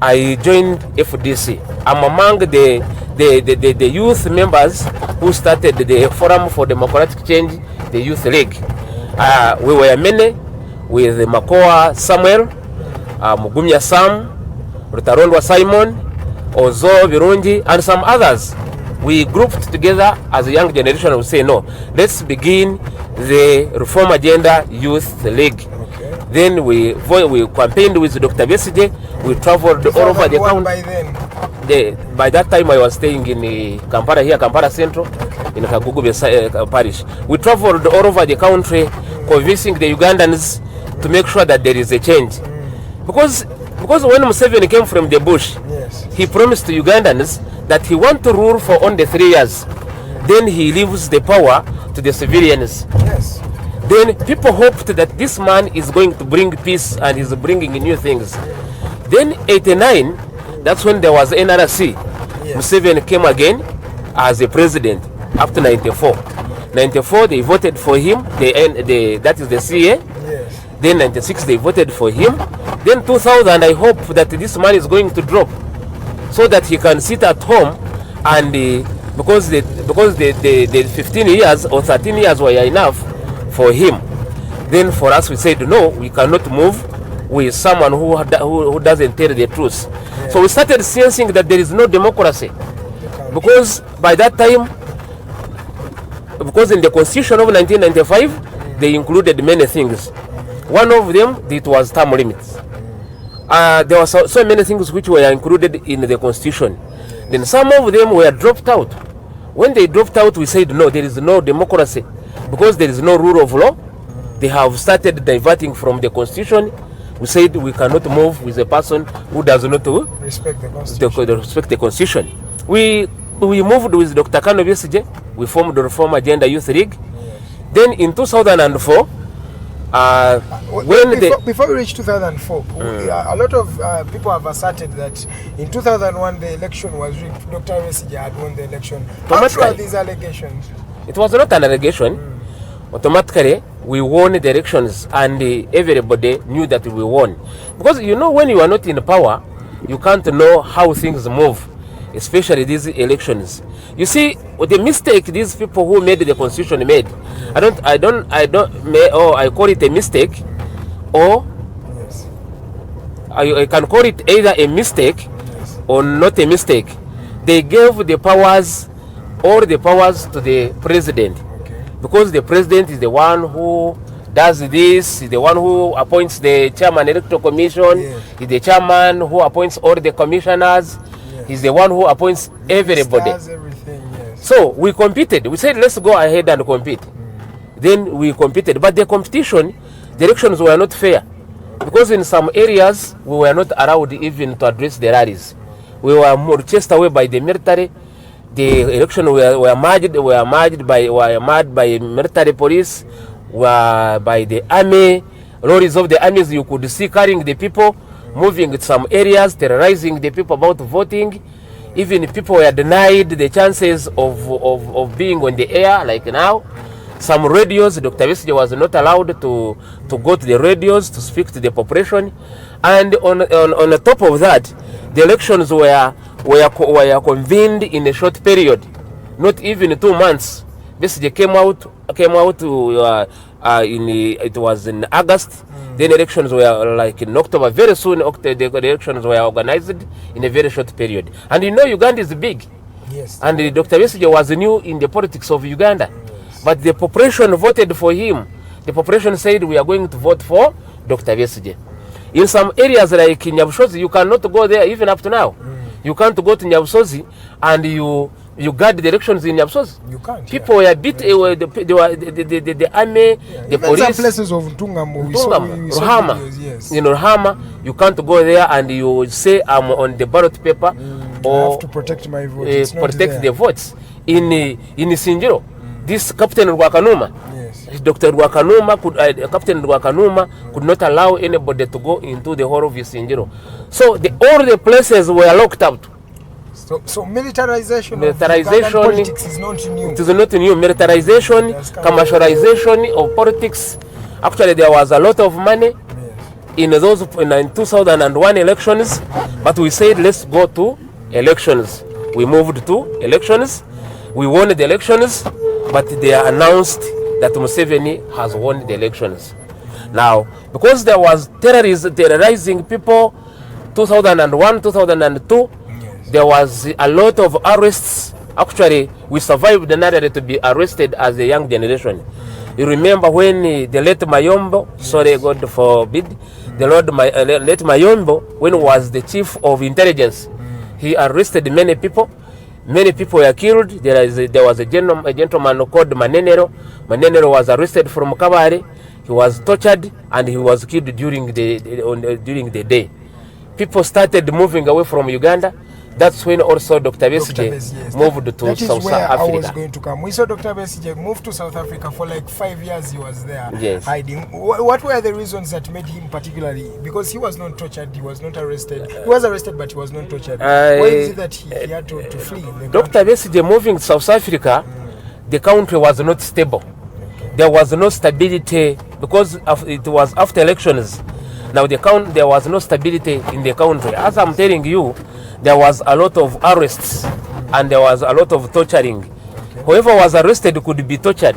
[SPEAKER 7] I joined FDC. I'm among the youth members who started the Forum for Democratic Change, the Youth League. We were many, with Makoa Samuel, Mugumya Sam, Rutarondwa Simon, Ozo Virunji, and some others. We grouped together as a young generation and say, no, let's begin the Reform Agenda Youth League. Okay. Then we campaigned with Dr. Besige. We traveled all over the country. By that time, I was staying in Kampala here, Kampala Central, in Kagugube Parish. We traveled all over the country, convincing the Ugandans to make sure that there is a change. Because when Museveni came from the bush, yes, he promised to Ugandans that he wants to rule for only 3 years. Then he leaves the power to the civilians. Yes. Then people hoped that this man is going to bring peace and he's bringing new things. Then 89, that's when there was NRC. Yes. Museveni came again as a president after 94. 94, they voted for him. That is the CA. Yes. Then 96, they voted for him. Then 2000, I hope that this man is going to drop so that he can sit at home and because the 15 years or 13 years were enough for him. Then for us, we said, no, we cannot move with someone who doesn't tell the truth. Yeah. So we started sensing that there is no democracy. Because by that time, because in the Constitution of 1995, they included many things. One of them, it was term limits. There were so many things which were included in the Constitution. Then some of them were dropped out. When they dropped out, we said, no, there is no democracy. Because there is no rule of law. They have started diverting from the Constitution. We said we cannot move with a person who does not respect the Constitution. We moved with Dr. Kano Besije. We formed the Reform Agenda Youth League. Yes. Then in 2004,
[SPEAKER 6] before we reach 2004, a lot of people have asserted that in 2001 the election was rigged. Dr. Besije had won the election. How true are these allegations?
[SPEAKER 7] It was not an allegation. Automatically, we won the elections and everybody knew that we won. Because you know, when you are not in power, you can't know how things move, especially these elections. You see, the mistake these people who made the Constitution made, I call it a mistake, or yes. I can call it either a mistake yes. or not a mistake. They gave the powers, all the powers to the president. Because the president is the one who does this, is the one who appoints the chairman electoral commission, yeah. Is the chairman who appoints all the commissioners, yeah. He's the one who appoints everybody.
[SPEAKER 6] Everything, yes.
[SPEAKER 7] So we competed. We said, let's go ahead and compete. Then we competed. But the competition, the elections were not fair. Because in some areas, we were not allowed even to address the rallies. We were more chased away by the military. The election were marred by military police, were by the army. Lorries of the armies you could see carrying the people, moving to some areas, terrorizing the people about voting. Even people were denied the chances of being on the air, like now. Some radios, Dr. Besije was not allowed to go to the radios to speak to the population. And on the top of that, the elections were convened in a short period, not even 2 months. Besije came out it was in August. Then elections were like in October. Very soon, the elections were organized in a very short period. And you know, Uganda is big.
[SPEAKER 6] Yes.
[SPEAKER 7] And Dr. Besije was new in the politics of Uganda. Yes. But the population voted for him. The population said, we are going to vote for Dr. Besije. In some areas like in Nyabusozi, you cannot go there even up to now. You can't go to Nyabusozi and you guard the elections in Nyabusozi.
[SPEAKER 6] You can't.
[SPEAKER 7] People were beat. The army, the
[SPEAKER 6] even
[SPEAKER 7] police.
[SPEAKER 6] Some places of Ntungamo,
[SPEAKER 7] Ruhama.
[SPEAKER 6] Yes.
[SPEAKER 7] In Ruhama, you can't go there and you say I'm on the ballot paper or
[SPEAKER 6] I have to protect my vote.
[SPEAKER 7] Protect the votes. In Sinjiro, this Captain Rwakanuma. Dr. Rwakanuma Captain Rwakanuma could not allow anybody to go into the whole of Sinjiro. So all the places were locked out.
[SPEAKER 6] So militarization of politics is not new.
[SPEAKER 7] It is not new. Militarization, commercialization of politics. Actually, there was a lot of money in 2001 elections, but we said let's go to elections. We moved to elections. We won the elections, but they announced that Museveni has won the elections. Now, because there was terrorizing people, 2001, 2002, there was a lot of arrests. Actually, we survived the narrative to be arrested as a young generation. You remember when the late Mayombo, sorry, God forbid, the late Mayombo, when he was the chief of intelligence, he arrested many people. Many people were killed. There was a gentleman called Manenero. Manenero was arrested from Kabare. He was tortured and he was killed during the day. People started moving away from Uganda. That's when also Dr. Besije moved to South Africa.
[SPEAKER 6] I was going to come. We saw Dr. Besije move to South Africa for like 5 years. He was there hiding. What were the reasons that made him particularly? Because he was not tortured, he was not arrested. He was arrested, but he was not tortured. Why is it that he had to flee?
[SPEAKER 7] Dr. Besije moving to South Africa, the country was not stable. There was no stability because it was after elections. Now there was no stability in the country. As I'm telling you, there was a lot of arrests and there was a lot of torturing. Whoever was arrested could be tortured.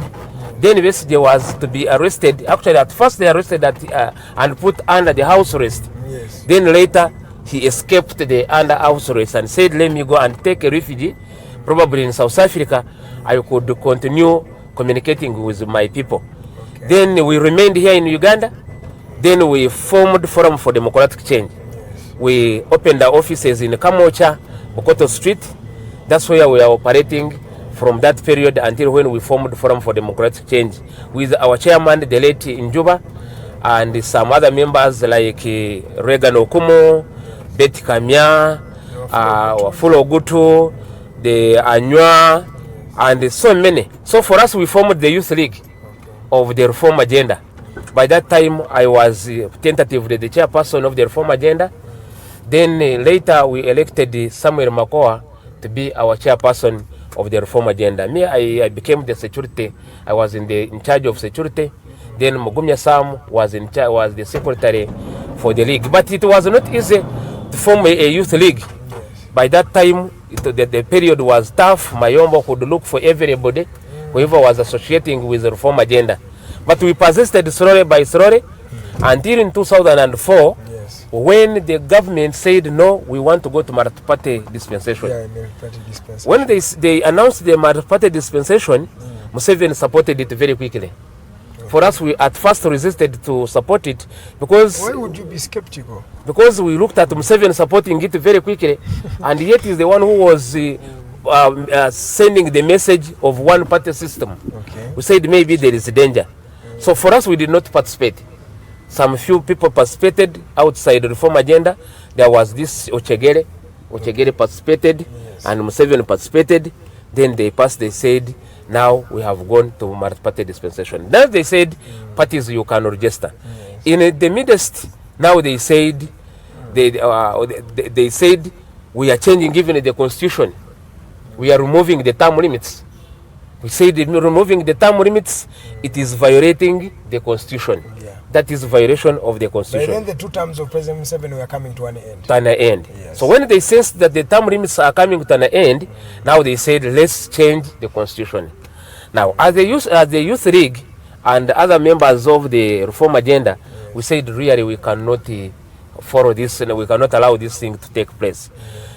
[SPEAKER 7] Then Besigye was to be arrested. Actually, at first they arrested and put under the house arrest.
[SPEAKER 6] Yes.
[SPEAKER 7] Then later he escaped the under house arrest and said, let me go and take a refugee, probably in South Africa. I could continue communicating with my people. Okay. Then we remained here in Uganda. Then we formed Forum for Democratic Change. Yes. We opened our offices in Kamocha, Okoto Street. That's where we are operating from that period until when we formed Forum for Democratic Change with our chairman, the late Njuba, and some other members like Regan Okumo, Betty Kamya, Wafulo Gutu, the Anywa, and so many. So for us, we formed the Youth League of the Reform Agenda. By that time, I was tentatively the chairperson of the Reform Agenda. Then later, we elected Samuel Makoa to be our chairperson of the Reform Agenda. Me, I became the security. I was in charge of security. Then Mugumya Sam was the secretary for the league. But it was not easy to form a youth league. By that time, the period was tough. Mayombo could look for everybody, whoever was associating with the Reform Agenda. But we persisted slowly by slowly until in 2004, when the government said, no, we want to go to multi-party dispensation. When they announced the multi-party dispensation, Museveni supported it very quickly. For us, we at first resisted to support it because...
[SPEAKER 6] Why would you be skeptical?
[SPEAKER 7] Because we looked at Museveni supporting it very quickly, and yet he's the one who was sending the message of one-party system. Okay. We said maybe there is danger. So for us, we did not participate. Some few people participated outside the Reform Agenda. There was this Ochegere participated, and Museveni participated. Then they passed, they said, now we have gone to multi-party dispensation. Now they said, parties you can register. In the midst, now they said, they said, we are changing even the constitution. We are removing the term limits. We said removing the term limits, it is violating the constitution. That is violation of the constitution.
[SPEAKER 6] But then the 2 terms of President Museveni were coming to an end.
[SPEAKER 7] To an end. Yes. So when they sensed that the term limits are coming to an end, now they said, let's change the constitution. Now, as the youth league and other members of the Reform Agenda, we said, really, we cannot follow this, and we cannot allow this thing to take place.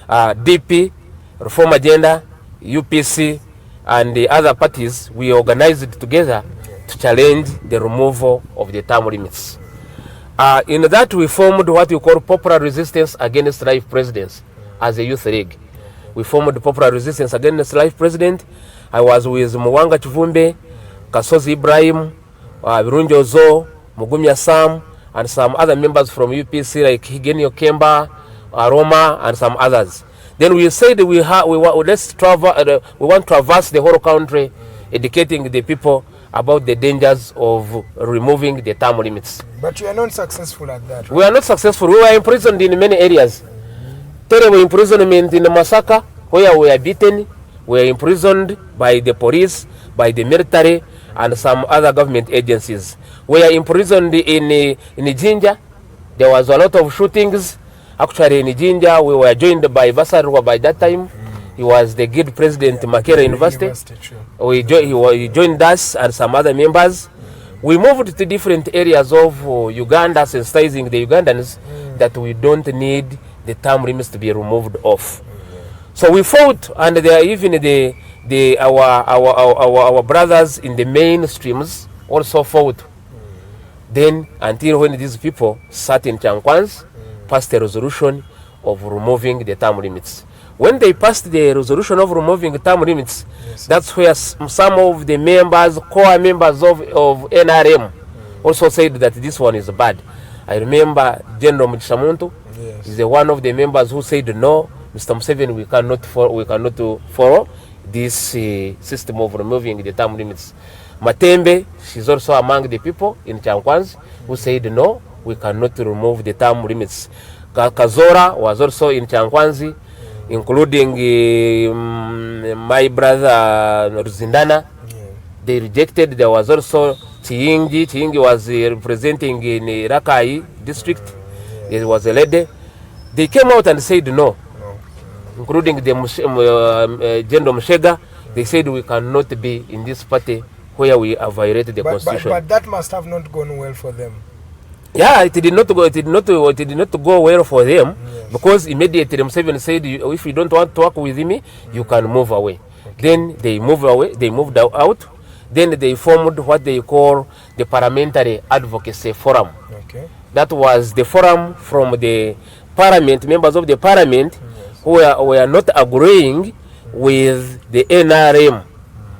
[SPEAKER 7] DP, Reform Agenda, UPC, and the other parties, we organized together to challenge the removal of the term limits. In that, we formed what we call Popular Resistance Against Life Presidents as a youth league. We formed Popular Resistance Against Life President. I was with Mwanga Chivumbe, Kasozi Ibrahim, Birungi Ozo, Mugumya Sam, and some other members from UPC like Higenio Kemba, Roma, and some others. Then we said we want to traverse the whole country, educating the people about the dangers of removing the term limits.
[SPEAKER 6] But you are not successful at that, right?
[SPEAKER 7] We are not successful. We were imprisoned in many areas. Terrible imprisonment in Masaka, where we are beaten. We were imprisoned by the police, by the military, and some other government agencies. We are imprisoned in Jinja. There was a lot of shootings. Actually, in Jinja, we were joined by Basarwa by that time. He was the guild president Makere University. He joined us and some other members. We moved to different areas of Uganda, sensitizing the Ugandans that we don't need the term limits to be removed off. So we fought, and there are even our brothers in the mainstreams also fought. Then until when these people sat in Chankwanz, passed a resolution of removing the term limits. When they passed the resolution of removing term limits, that's where some of the members, core members of NRM, also said that this one is bad. I remember General Muchisamuntu is one of the members who said, no, Mr. Museveni, we cannot follow this system of removing the term limits. Matembe, she's also among the people in Chankwanz who said, no, we cannot remove the term limits. Kazora was also in Chankwanzi, including my brother Ruzindana. They rejected. There was also Chiyingi. Chiyingi was representing in Rakai district. It was a lady. They came out and said no. including the General Mushega, they said we cannot be in this party where we have violated the constitution.
[SPEAKER 6] But that must have not gone well for them.
[SPEAKER 7] Yeah, it did not go well for them, yes. Because immediately Museveni said, if you don't want to work with me, you can move away. Okay. Then they moved away. They moved out. Then they formed what they call the Parliamentary Advocacy Forum. Okay. That was the forum from the parliament, members of the parliament, yes. who were not agreeing with the NRM.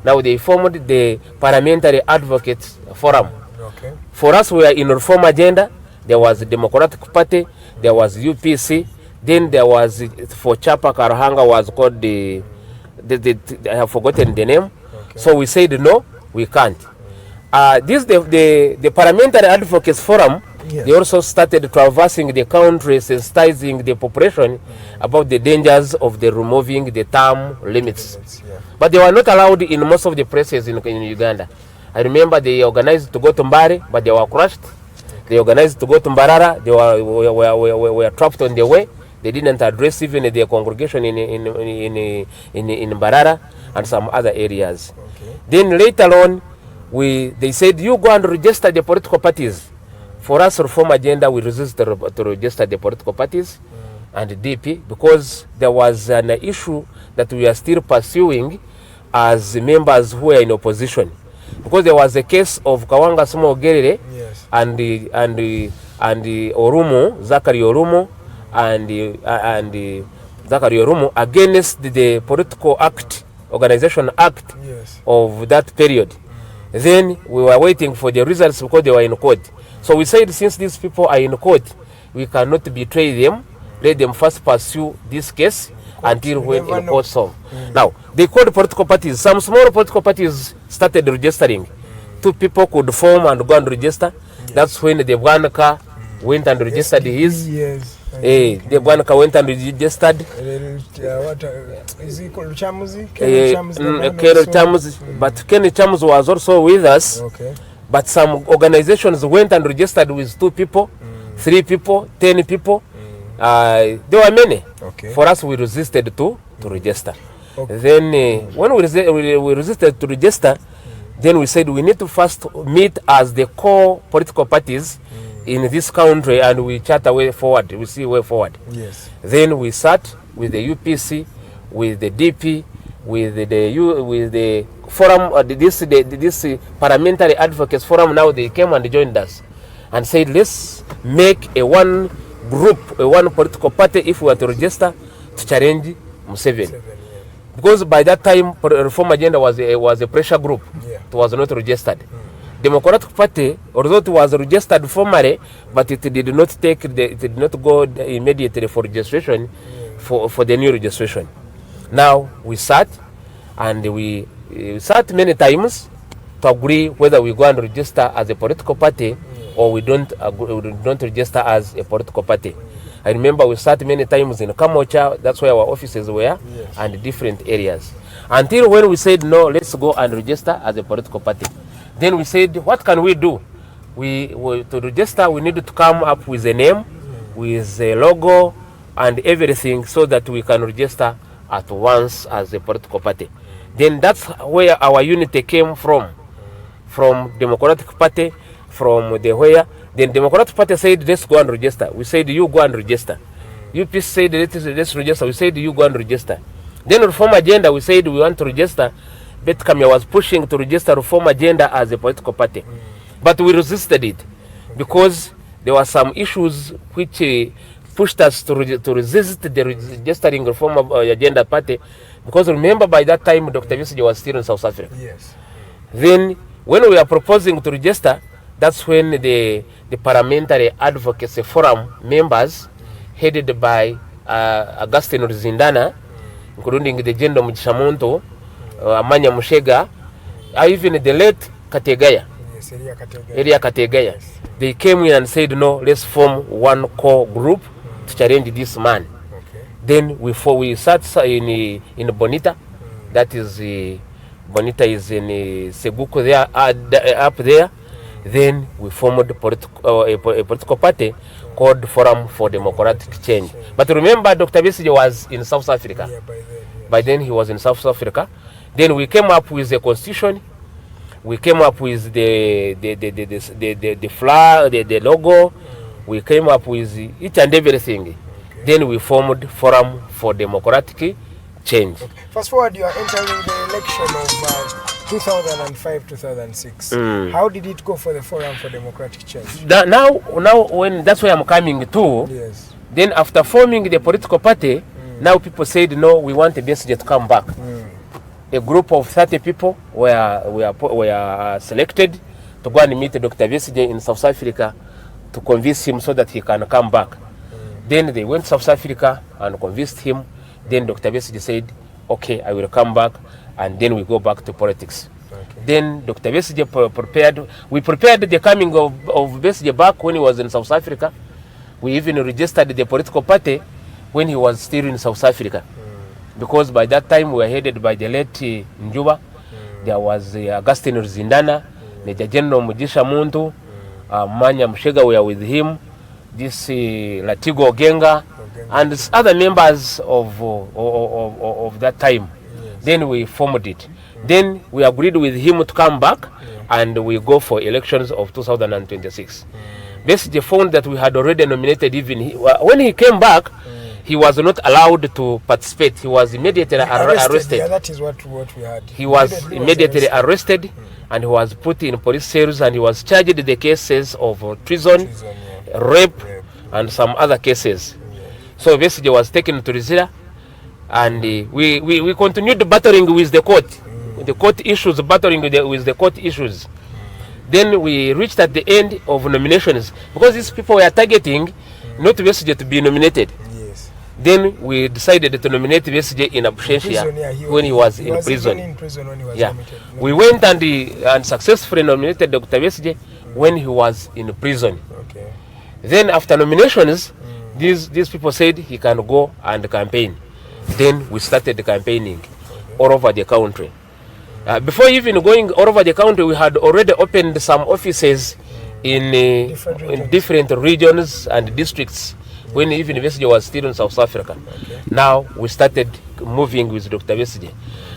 [SPEAKER 7] Now they formed the Parliamentary Advocates Forum. Okay. For us, we are in reform agenda. There was the Democratic Party, there was UPC, then there was, for Chapa Karuhanga was called I have forgotten the name. Okay. So we said no, we can't. The Parliamentary Advocates Forum, yes. They also started traversing the country, sensitizing the population about the dangers of the removing the term limits. Yeah. But they were not allowed in most of the places in Uganda. I remember they organized to go to Mbare, but they were crushed. They organized to go to Mbarara, they were trapped on the way. They didn't address even the congregation in Mbarara and some other areas. Okay. Then later on, they said, you go and register the political parties. For us, reform agenda, we resist to register the political parties and DP, because there was an issue that we are still pursuing as members who are in opposition. Because there was a case of Kawanga Sumo Gerere, yes. and Orumo, Zachary Orumo, and Zachary Orumo against the political act, organization act, yes. of that period. Then we were waiting for the results because they were in court. So we said, since these people are in court, we cannot betray them. Let them first pursue this case until when in court solve. Now, they called political parties. Some small political parties started registering. 2 people could form and go and register. Yes. That's when the Bwanaka went and registered his. Yes. The Bwanaka went and registered.
[SPEAKER 6] What is he called? Chamuzi?
[SPEAKER 7] Kerry Chamuzi. But Kenny Chamuzi was also with us. Okay. But some organizations went and registered with 2 people, 3 people, 10 people. There were many. Okay. For us, we resisted to register. Okay. Then when we resisted to register, then we said we need to first meet as the core political parties in this country, and we chart a way forward. We see a way forward. Yes. Then we sat with the UPC, with the DP, with the forum, this Parliamentary Advocates Forum. Now they came and joined us and said, let's make a one group, a one political party, if we were to register, to challenge Museveni. Because by that time, reform agenda was a pressure group. Yeah. It was not registered. Democratic Party, although it was registered formally, but it did not go immediately for registration, for the new registration. Now we sat, and we sat many times to agree whether we go and register as a political party or we don't register as a political party. I remember we sat many times in Kamocha, that's where our offices were, yes. And different areas. Until when we said, no, let's go and register as a political party. Then we said, what can we do? To register, we need to come up with a name, with a logo, and everything, so that we can register at once as a political party. Then that's where our unity came from Democratic Party, from the where. Then Democratic Party said, let's go and register. We said, you go and register. UPC said, let's register. We said, you go and register. Then reform agenda, we said we want to register. Bet Kamya was pushing to register reform agenda as a political party. But we resisted it because there were some issues which pushed us to resist the registering reform agenda party. Because remember, by that time, Dr. Visage was still in South Africa. Yes. Then when we were proposing to register, that's when the Parliamentary Advocacy Forum members, headed by Augustine Ruzindana, including the General Mugishamuntu, Amanya Mushega, even the late Kategaya, yes, Elia Kategaya, yes. They came in and said, no, let's form one core group to challenge this man. Okay. Then we sat in Bonita, that is Bonita is in Seguku there, up there. Then we formed a political party called Forum for Democratic Change. But remember, Dr. Besigye was in South Africa.
[SPEAKER 6] Yeah,
[SPEAKER 7] By then he was in South Africa. Then we came up with the constitution. We came up with the flag, the logo. We came up with each and everything. Okay. Then we formed Forum for Democratic Change.
[SPEAKER 6] Okay. Fast forward, you are entering the election of 2005-2006. How did it go for the Forum for Democratic Change?
[SPEAKER 7] Now, when that's where I'm coming to.
[SPEAKER 6] Yes.
[SPEAKER 7] Then after forming the political party, now people said, no, we want the Besigye to come back. A group of 30 people were selected to go and meet Dr. Besigye in South Africa to convince him so that he can come back. Then they went to South Africa and convinced him. Then Dr. Besigye said, okay, I will come back, and then we go back to politics. Okay. Then Dr. Besigye we prepared the coming of Besigye back when he was in South Africa. We even registered the political party when he was still in South Africa. Because by that time we were headed by the late Njuba. There was Augustine Ruzindana, Major General Mugisha Muntu, Manya Mushega were with him, this Latigo Ogenga, and other members of that time. Then we formed it. Then we agreed with him to come back and we go for elections of 2026. Besigye found that we had already nominated even when he came back. He was not allowed to participate. He was immediately arrested.
[SPEAKER 6] Yeah, that is what we had.
[SPEAKER 7] He was immediately arrested and he was put in police cells and he was charged with the cases of treason, rape, and some other cases. So Besigye was taken to Rizira and we continued battling with the court. The court issues, battling with the court issues. Then we reached at the end of nominations because these people were targeting not Besigye to be nominated. Then we decided to nominate Besigye in absentia when he was in prison. We went and successfully nominated Dr. Besigye when he was in prison.
[SPEAKER 6] Okay.
[SPEAKER 7] Then after nominations, these people said he can go and campaign. Then we started campaigning all over the country. Before even going all over the country, we had already opened some offices in different regions and districts. When even Besigye was still in South Africa. Okay. Now we started moving with Dr. Besigye.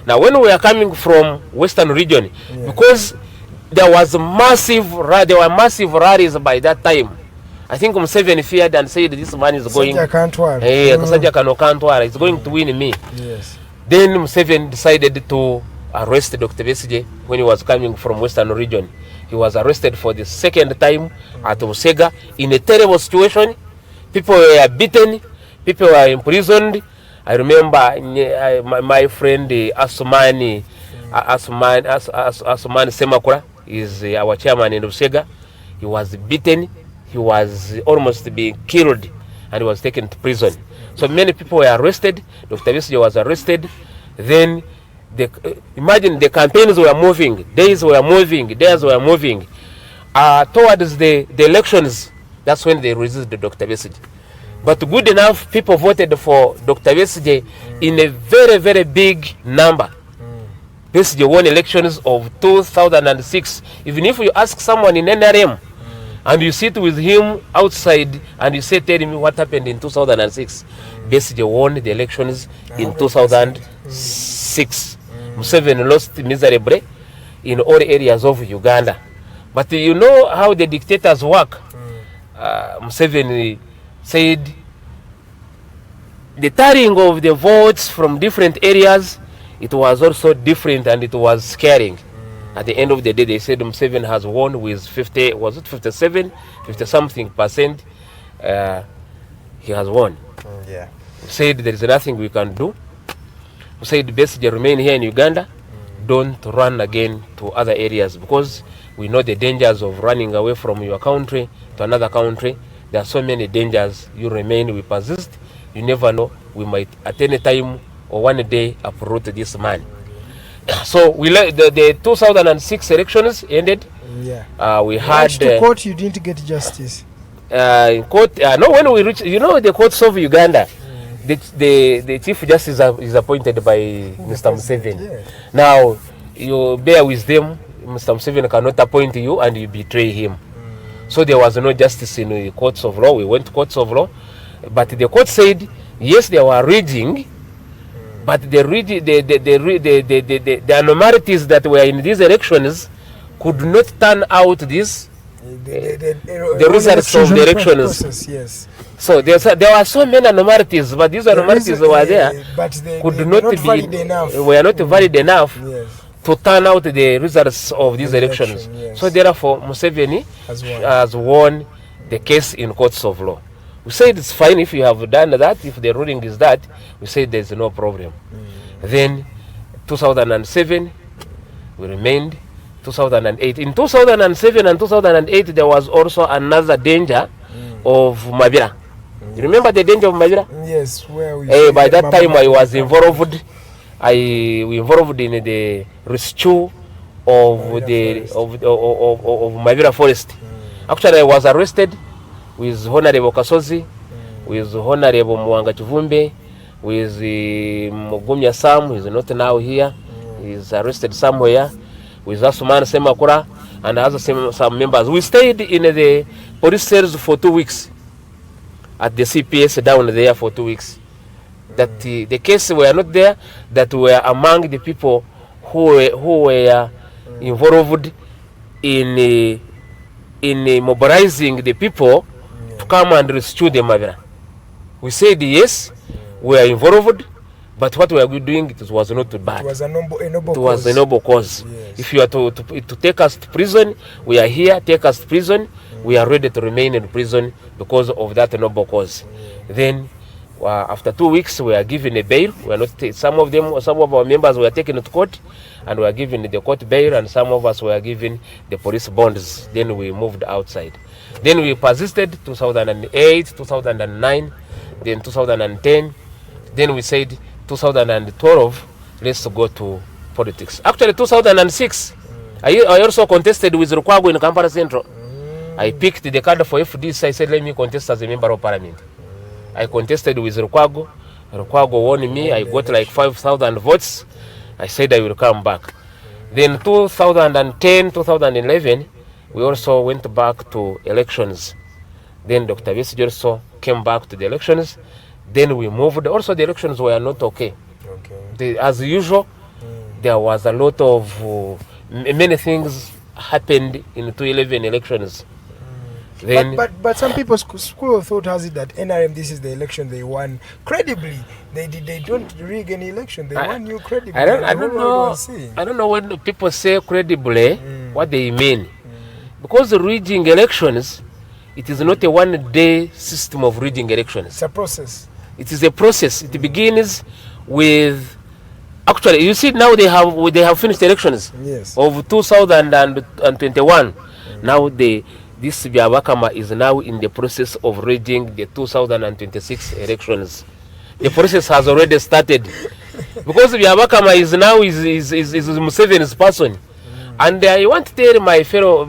[SPEAKER 7] Now when we are coming from Western region, because there were massive rallies by that time. I think Museveni feared and said this man is going. Kasajja Kantwara is going to win me.
[SPEAKER 6] Yes.
[SPEAKER 7] Then Museveni decided to arrest Dr. Besigye when he was coming from Western region. He was arrested for the second time at Busega in a terrible situation. People were beaten, people were imprisoned. I remember my friend Asumani Semakura is our chairman in Busega. He was beaten, he was almost being killed, and he was taken to prison. So many people were arrested. Dr. Besigye was arrested. Then imagine the campaigns were moving, days were moving. Towards the elections, that's when they resisted Dr. Besigye. But good enough, people voted for Dr. Besigye in a very, very big number. Besigye won elections of 2006. Even if you ask someone in NRM and you sit with him outside and you say, tell me what happened in 2006, Besigye won the elections in 2006. Museveni lost miserably in all areas of Uganda. But you know how the dictators work. Museveni said the tallying of the votes from different areas, it was also different and it was scaring. At the end of the day, they said Museveni has won with 50 something percent. He has won.
[SPEAKER 6] Yeah.
[SPEAKER 7] Said there is nothing we can do. Said Besigye remain here in Uganda. Don't run again to other areas because we know the dangers of running away from your country to another country. There are so many dangers. You remain, we persist. You never know. We might at any time or one day uproot this man. So we the 2006 elections ended.
[SPEAKER 6] Yeah.
[SPEAKER 7] We had
[SPEAKER 6] to court. You didn't get justice.
[SPEAKER 7] In court. No, when we reached, the courts of Uganda, the chief justice is appointed by Mr. Museveni.
[SPEAKER 6] Yeah.
[SPEAKER 7] Now you bear with them. Mr. Museveni cannot appoint you and you betray him. So there was no justice in the courts of law. We went to courts of law, but the court said yes, they were rigging, but the anomalies that were in these elections could not turn out this the results of the elections.
[SPEAKER 6] Process, yes.
[SPEAKER 7] So there were so many anomalies, but these anomalies were there,
[SPEAKER 6] but they
[SPEAKER 7] could
[SPEAKER 6] were
[SPEAKER 7] not
[SPEAKER 6] not
[SPEAKER 7] be
[SPEAKER 6] valid enough.
[SPEAKER 7] were not valid enough
[SPEAKER 6] Yes.
[SPEAKER 7] to turn out the results of these elections.
[SPEAKER 6] Election, yes.
[SPEAKER 7] So therefore, Museveni has won the case in courts of law. We said it's fine if you have done that, if the ruling is that, we say there's no problem. Then 2007, we remained. 2008. In 2007 and 2008, there was also another danger of Mabira. You remember the danger of Mabira?
[SPEAKER 6] Yes, where we
[SPEAKER 7] By that time, I was involved. We involved in the rescue of Mabira Forest. Actually, I was arrested with Honorable Kasozi, with Honorable Mwanga Chivumbe, with Mugumya Sam, who is not now here. He's arrested somewhere. With Asuman Semakura and other some members. We stayed in the police cells for 2 weeks at the CPS down there for 2 weeks. That the cases were not there, that were among the people who were involved in mobilizing the people to come and rescue the Mavira. We said yes, we are involved. But what we are doing, it was not bad. It was a noble cause. Yes. If you are to take us to prison, we are here. Take us to prison, we are ready to remain in prison because of that noble cause. Then, after 2 weeks, we are given a bail. We are not some of our members were taken to court, and we are given the court bail, and some of us were given the police bonds. Then we moved outside. Then we persisted 2008, 2009, then 2010. Then we said 2012, let's go to politics. Actually, 2006, I also contested with Rukwago in Kampala Central. I picked the card for FDC. I said, let me contest as a member of parliament. I contested with Rukwago. Rukwago won me. I got like 5,000 votes. I said I will come back. Then 2010, 2011, we also went back to elections. Then Dr. Besigye also came back to the elections. Then we moved. Also, the elections were not okay. As usual, there was a lot of many things happened in 2011 elections. Then,
[SPEAKER 6] but some people school of thought has it that NRM, this is the election they won credibly. They don't rig any election. They won you credibly.
[SPEAKER 7] I don't know when people say credibly what they mean, because rigging elections, it is not a one-day system of rigging elections.
[SPEAKER 6] It's a process.
[SPEAKER 7] It is a process. It begins with, actually, you see now they have finished elections of 2021. Now this Byabakama is now in the process of rigging the 2026 elections. The process has already started because Byabakama is now is Museveni's person. And I want to tell my fellow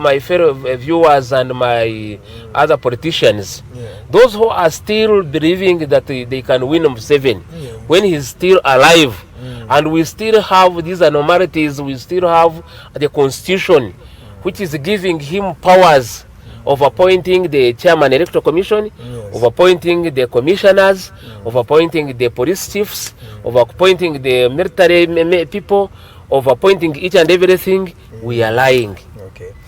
[SPEAKER 7] viewers and my other politicians, those who are still believing that they can win Museveni when he's still alive, and we still have these anomalies, we still have the constitution, which is giving him powers of appointing the chairman electoral commission, of appointing the commissioners, of appointing the police chiefs, of appointing the military people, of appointing each and everything. We are lying.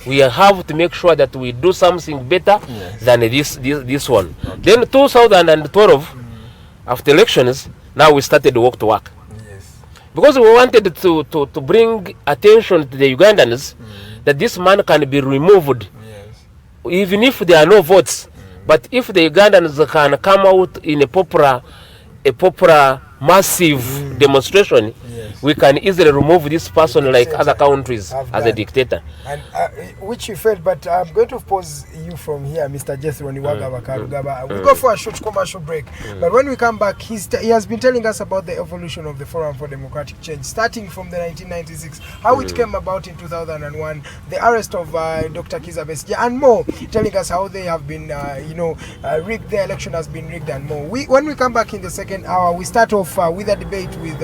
[SPEAKER 7] We have to make sure that we do something better than this one. Then 2012, after elections, now we started to work. Because we wanted to bring attention to the Ugandans that this man can be removed, even if there are no votes. But if the Ugandans can come out in a popular massive demonstration, we can easily remove this person like other countries as a dictator.
[SPEAKER 6] And which you felt, but I'm going to pause you from here, Mr. Jethro Niwagaba Karugaba. We'll go for a short commercial break. But when we come back, he has been telling us about the evolution of the Forum for Democratic Change, starting from the 1996, how it came about in 2001, the arrest of Dr. Kizza Besigye, and more, telling us how they have been, rigged, the election has been rigged and more. When we come back in the second hour, we start off with a debate with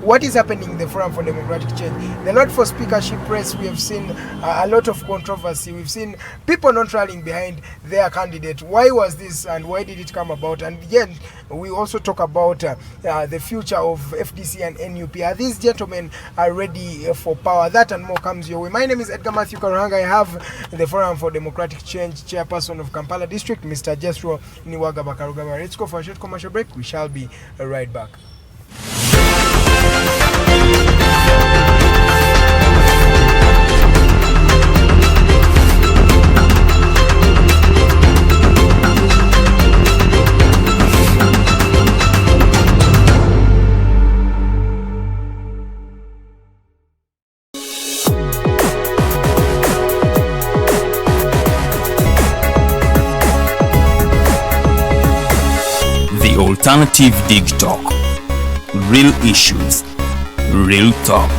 [SPEAKER 6] what is happening in the Forum for Democratic Change. The Lord for Speakership race, we have seen a lot of controversy. We've seen people not rallying behind their candidate. Why was this and why did it come about? And again, we also talk about the future of FDC and NUP. Are these gentlemen ready for power? That and more comes your way. My name is Edgar Mathew Karuhanga. I have the Forum for Democratic Change Chairperson of Kampala District, Mr. Jethro Niwagaba Karugaba. Let's go for a short commercial break. We shall be right back.
[SPEAKER 1] The Alternative Dig Talk. Real issues, real talk.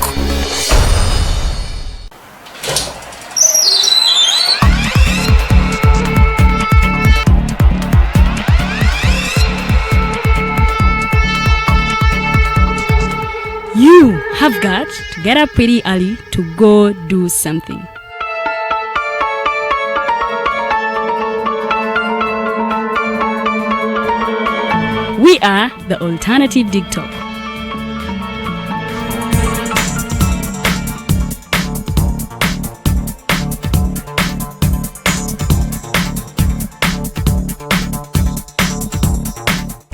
[SPEAKER 3] You have got to get up pretty early to go do something. We are the Alternative Dig Talk.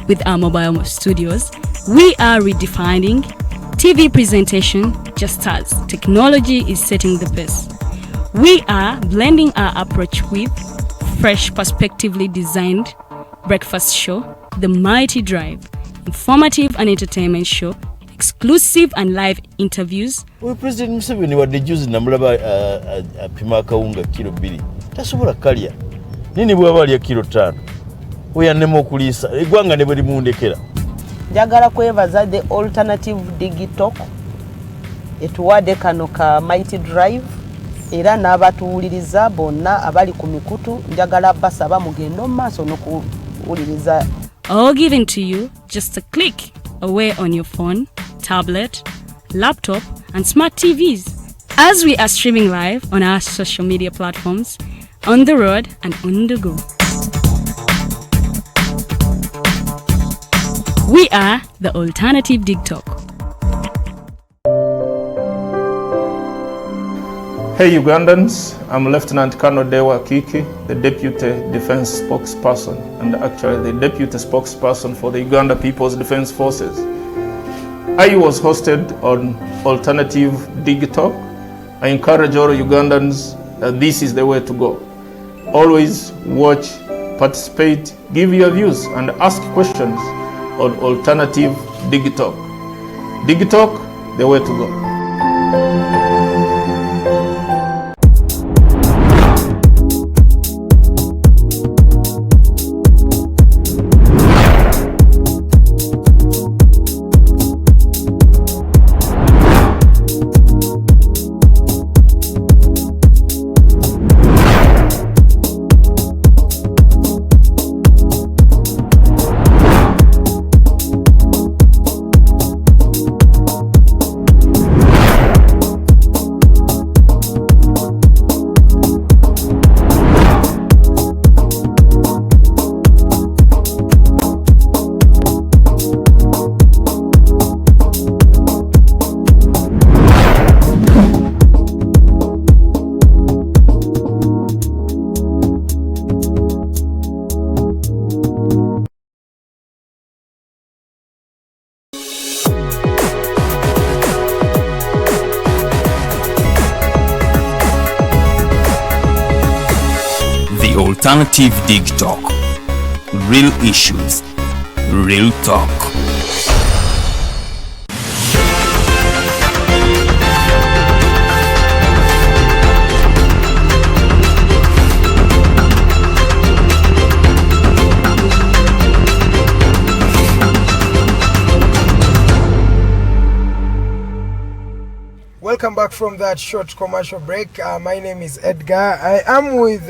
[SPEAKER 3] With our mobile studios, we are redefining TV presentation just as technology is setting the pace. We are blending our approach with fresh, perspectively designed breakfast show, The Mighty Drive, informative and entertainment show, exclusive and live interviews.
[SPEAKER 4] We President Museveni wadde juzi namulaba apima akawunga kilo 2 tasobola kalya nini bwaba alya kilo 5 oyannema okuliisa eggwanga ne bwe limundekera.
[SPEAKER 5] Njagala kwebaza the Alternative Digital etuwadde kano ka Mighty Drive era n'abatuwuliriza bonna abali ku mikutu njagala basaba mugendo maaso n'okuwuliriza.
[SPEAKER 3] All given to you just a click away on your phone, tablet, laptop, and smart TVs. As we are streaming live on our social media platforms, on the road and on the go. We are the Alternative Dig Talk.
[SPEAKER 2] Hey Ugandans, I'm Lieutenant Colonel Dewa Kiki, the Deputy Defense Spokesperson and actually the Deputy Spokesperson for the Uganda People's Defense Forces. I was hosted on Alternative Dig Talk. I encourage all Ugandans that this is the way to go. Always watch, participate, give your views and ask questions on Alternative Dig Talk. Dig Talk, the way to go.
[SPEAKER 1] Alternative Dig Talk. Real issues, real talk.
[SPEAKER 6] Welcome back from that short commercial break. My name is Edgar. I am with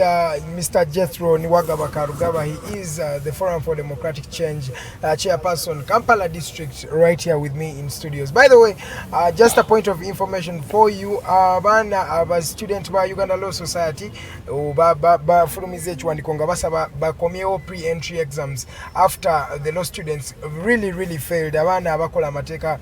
[SPEAKER 6] Mr. Jethro Niwagaba Karugaba. He is the Forum for Democratic Change Chairperson, Kampala District, right here with me in studios. By the way, just a point of information for you, abana student ba Uganda Law Society bafulumiza ekiwandiiko basaba bakomyewo pre-entry exams after the law students really failed. Abana abakola amateeka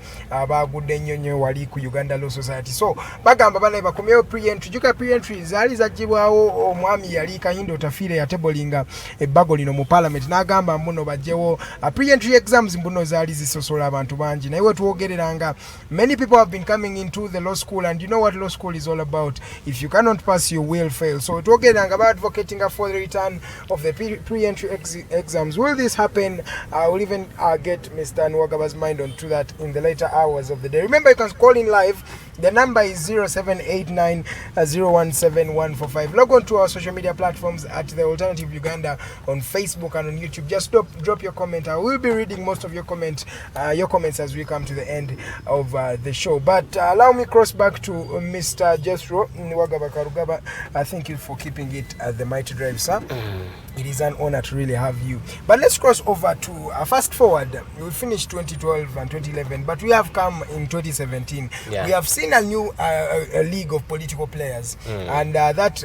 [SPEAKER 6] bagudde nnyo wali ku Uganda Law Society. So bagamba bana bakomyewo pre-entry. Juka pre-entry zaali zagibwawo omwami yali Kahindo Tafire yatebolinga ebbago lino mu parliament n'agamba mbuno bajjewo pre-entry exams mbuno zaali zisosola abantu bangi naye wetuwogereranga many people have been coming into the law school, and you know what law school is all about. If you cannot pass, you will fail. So wetuwogereranga about advocating for the return of the pre-entry exams. Will this happen? I will even get Mr. Niwagaba's mind onto that in the later hours of the day. Remember, you can call in live. The number is 0789017145. Log on to our social media platforms at The Alternative Uganda on Facebook and on YouTube. Just drop your comment. I will be reading most of your comments as we come to the end of the show. But allow me cross back to Mr. Jethro Niwagaba Karugaba. Thank you for keeping it at the Mighty Drive, sir. It is an honor to really have you. But let's cross over to fast forward. We finished 2012 and 2011, but we have come in 2017. Yeah. We have seen a new a league of political players, and that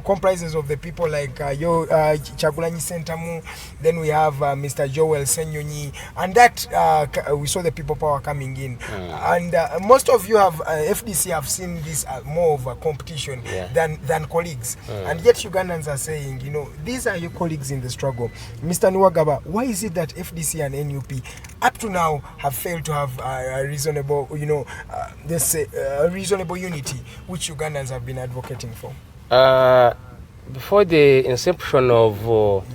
[SPEAKER 6] comprises of the people like Chagulanyi Sentamu. Then we have Mr. Joel Senyonyi, and that we saw the people power coming in. And most of you have FDC have seen this more of a competition than colleagues, and yet Ugandans are saying, you know, these are your colleagues in the struggle. Mr. Niwagaba, why is it that FDC and NUP up to now have failed to have a reasonable, reasonable unity which Ugandans have been advocating for?
[SPEAKER 7] Before the inception of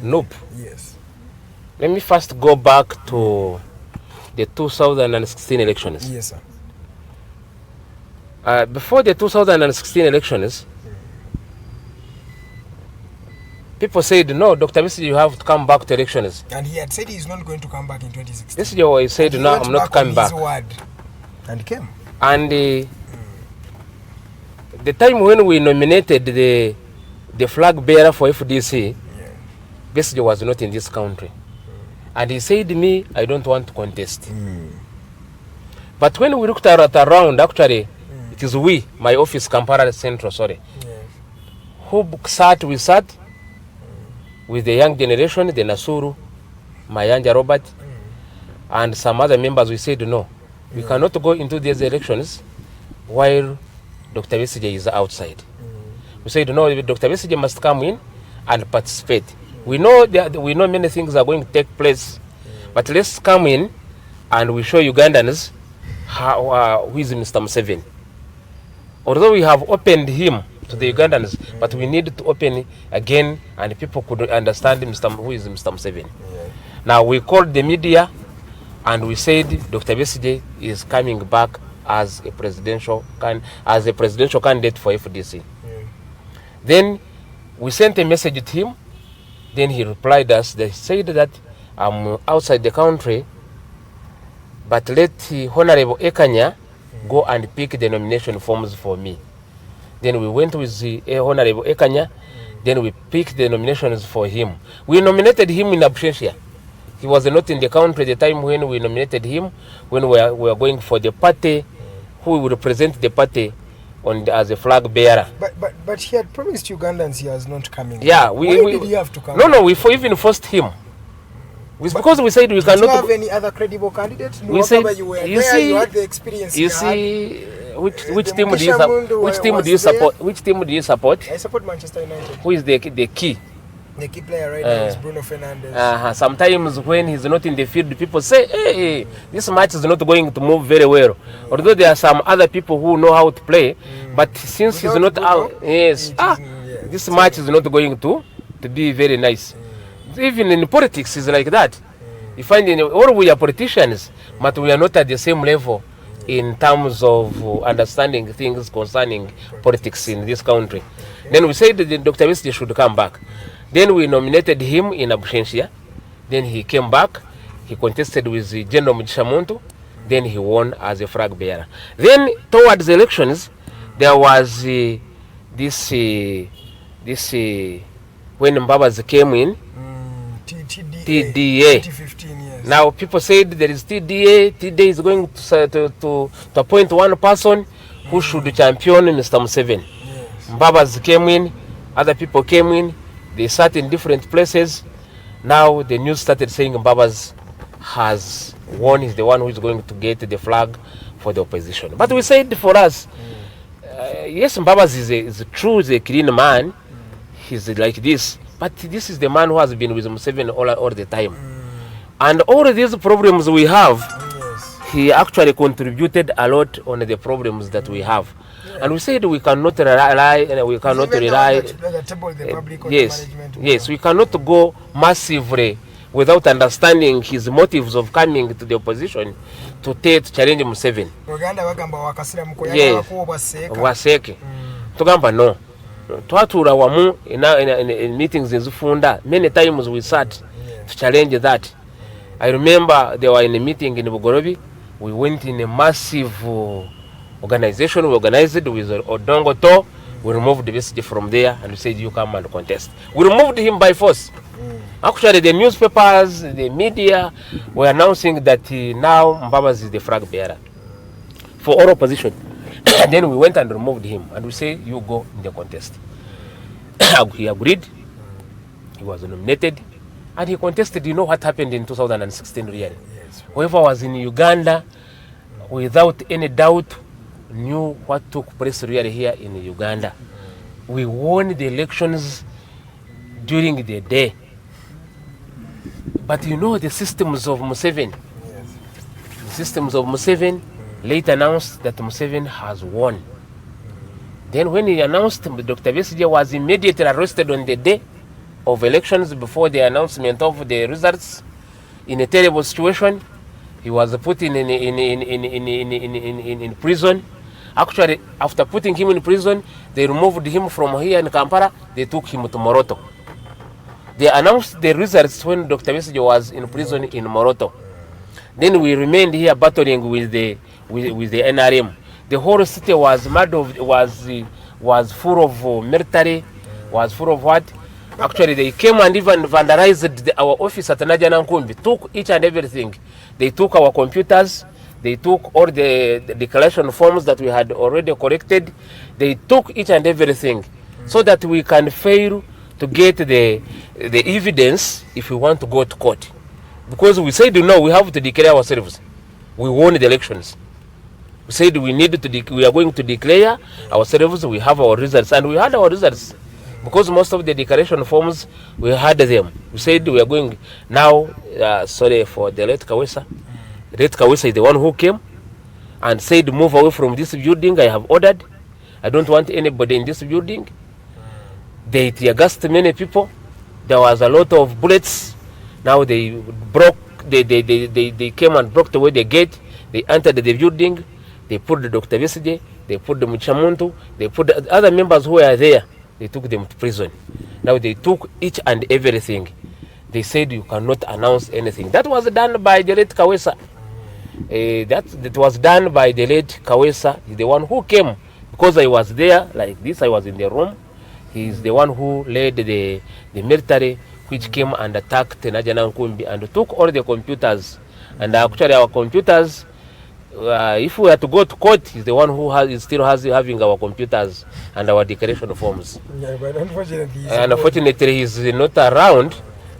[SPEAKER 7] NUP,
[SPEAKER 6] yes.
[SPEAKER 7] Let me first go back to the 2016 elections.
[SPEAKER 6] Yes,
[SPEAKER 7] sir. Before the 2016 elections, people said, no, Dr. Besigye, you have to come back to elections.
[SPEAKER 6] And he had said he's not going to come back in 2016.
[SPEAKER 7] Besigye said, no, I'm not coming back.
[SPEAKER 6] Word. And he came.
[SPEAKER 7] And the time when we nominated the flag bearer for FDC, Besigye was not in this country. And he said to me, I don't want to contest. But when we looked around, actually, it is we, my office, Kampala Central, who sat with the young generation, the Nasuru, Mayanja Robert, and some other members. We said, no, we cannot go into these elections while Dr. Besigye is outside. We said, no, Dr. Besigye must come in and participate. We know many things are going to take place, but let's come in and we show Ugandans who is Mr. Museveni. Although we have opened him to the Ugandans, but we need to open again and people could understand who is Mr. Museveni. Now we called the media and we said Dr. Besigye is coming back as a presidential candidate for FDC. Then we sent a message to him. Then he replied us. They said that I'm outside the country, but let Honorable Ekanya go and pick the nomination forms for me. Then we went with the Honorable Ekanya. Then we picked the nominations for him. We nominated him in absentia. He was not in the country at the time when we nominated him, when we were going for the party, who would represent the party as a flag bearer.
[SPEAKER 6] But he had promised Ugandans he was not coming.
[SPEAKER 7] Yeah,
[SPEAKER 6] why did he have to come?
[SPEAKER 7] No, we even forced him. Because we said we cannot.
[SPEAKER 6] Do you have any other credible candidates?
[SPEAKER 7] We said,
[SPEAKER 6] you had the experience.
[SPEAKER 7] You see, which team do you support? Which team do you support?
[SPEAKER 6] I support Manchester United.
[SPEAKER 7] Who is the key?
[SPEAKER 6] The key player right now is Bruno Fernandes.
[SPEAKER 7] Sometimes when he's not in the field, people say, hey, this match is not going to move very well. Although there are some other people who know how to play, but since he's not out, this match is not going to be very nice. Even in politics, it's like that. You find all we are politicians, but we are not at the same level in terms of understanding things concerning politics in this country. Then we said that Dr. Besigye should come back. Then we nominated him in absentia. Then he came back. He contested with General Mugisha Muntu. Then he won as a flag bearer. Then towards the elections, there was this when Mbabas came in, TDA.
[SPEAKER 6] 2015, yes.
[SPEAKER 7] Now people said there is TDA. TDA is going to appoint one person who should champion Mr. Museveni.
[SPEAKER 6] Yes.
[SPEAKER 7] Mbabas came in, other people came in, they sat in different places. Now the news started saying Mbabas has won, is the one who is going to get the flag for the opposition. But we said for us, yes, Mbabas is true, is a clean man. He's like this. But this is the man who has been with Museveni all the time. And all these problems we have, he actually contributed a lot on the problems that we have. And we said we cannot rely, yes, we cannot go massively without understanding his motives of coming to the opposition to challenge Museveni. Yes, waseke. Tugamba no. Twatula wamu in meetings in Zufunda. Many times we sat to challenge that. I remember they were in a meeting in Bugorobi. We went in a massive organization. We organized it with Odongo To. We removed the message from there and we said, you come and contest. We removed him by force. Actually, the newspapers, the media were announcing that now Mbabas is the flag bearer for all opposition. And then we went and removed him and we say, you go in the contest. He agreed. He was nominated and he contested. You know what happened in 2016 really? Yes. Whoever was in Uganda, without any doubt, knew what took place really here in Uganda. We won the elections during the day. But you know the systems of Museveni. Yes. The systems of Museveni later announced that Museveni has won. Then when he announced, Dr. Besigye was immediately arrested on the day of elections before the announcement of the results in a terrible situation. He was put in prison. Actually, after putting him in prison, they removed him from here in Kampala. They took him to Moroto. They announced the results when Dr. Besigye was in prison in Moroto. Then we remained here battling with the NRM. The whole city was mad of, was full of military, was full of what? Actually, they came and even vandalized our office at Najana Nkumbi, took each and everything. They took our computers, they took all the declaration forms that we had already corrected. They took each and everything so that we can fail to get the evidence if we want to go to court. Because we said, no, we have to declare ourselves. We won the elections. We said we are going to declare ourselves, we have our results, and we had our results. Because most of the declaration forms, we had them. We said we are going now, sorry for the late Kawesa. Late Kawesa is the one who came and said, move away from this building, I have ordered. I don't want anybody in this building. They tear-gassed many people. There was a lot of bullets. Now they broke, they came and broke away the gate. They entered the building. They put the Dr. Besigye, they put the Muchamuntu, they put the other members who were there. They took them to prison. Now they took each and everything. They said you cannot announce anything. That was done by the late Kawesa. That was done by the late Kawesa. He's the one who came. Because I was there, like this, I was in the room. He's the one who led the military which came and attacked Najana Nkumbi and took all the computers. And actually our computers, if we are to go to court, he's the one who still has having our computers and our declaration forms.
[SPEAKER 6] Yeah, but
[SPEAKER 7] unfortunately, he's not around,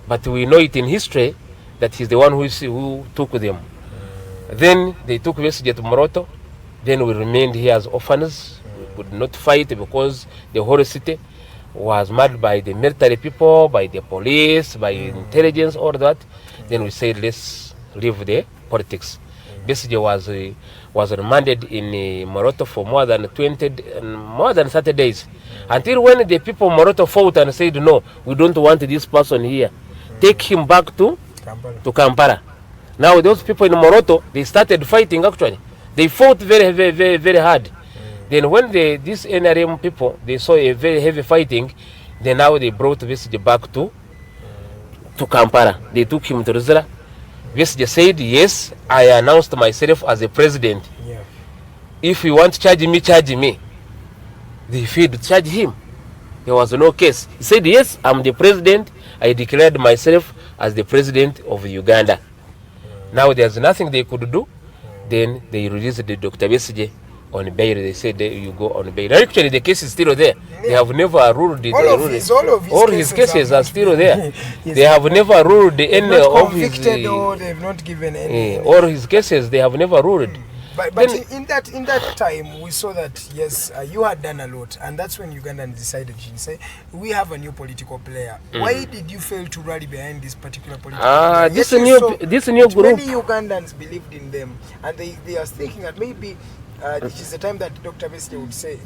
[SPEAKER 7] but we know it in history that he's the one who took them. Then they took Besigye to Moroto. Then we remained here as orphans. We could not fight because the whole city was mad by the military people, by the police, by intelligence, all that. Then we said, let's leave the politics. Besigye was remanded in Moroto for more than 30 days. Until when the people of Moroto fought and said, no, we don't want this person here. Take him back to Kampala. Now those people in Moroto, they started fighting actually. They fought very, very, very, very hard. Then when these NRM people, they saw a very heavy fighting, then now they brought Besigye back to Kampala. They took him to Rizla. Besigye said, yes, I announced myself as a president.
[SPEAKER 6] Yeah.
[SPEAKER 7] If you want to charge me, charge me. They failed to charge him. There was no case. He said, yes, I'm the president. I declared myself as the president of Uganda. Now there's nothing they could do. Then they released the Dr. Besigye on bail. They said you go on bail. Actually, the case is still there. They have never ruled it. All his cases are still there.
[SPEAKER 6] Yes,
[SPEAKER 7] they have never ruled any of his.
[SPEAKER 6] Convicted or they've not given any.
[SPEAKER 7] All his cases they have never ruled.
[SPEAKER 6] But in that time, we saw that, yes, you had done a lot. And that's when Ugandans decided to say, we have a new political player. Why did you fail to rally behind this particular political player?
[SPEAKER 7] This new group.
[SPEAKER 6] Many Ugandans believed in them. And they are thinking that maybe this is the time that Dr. Besigye would say,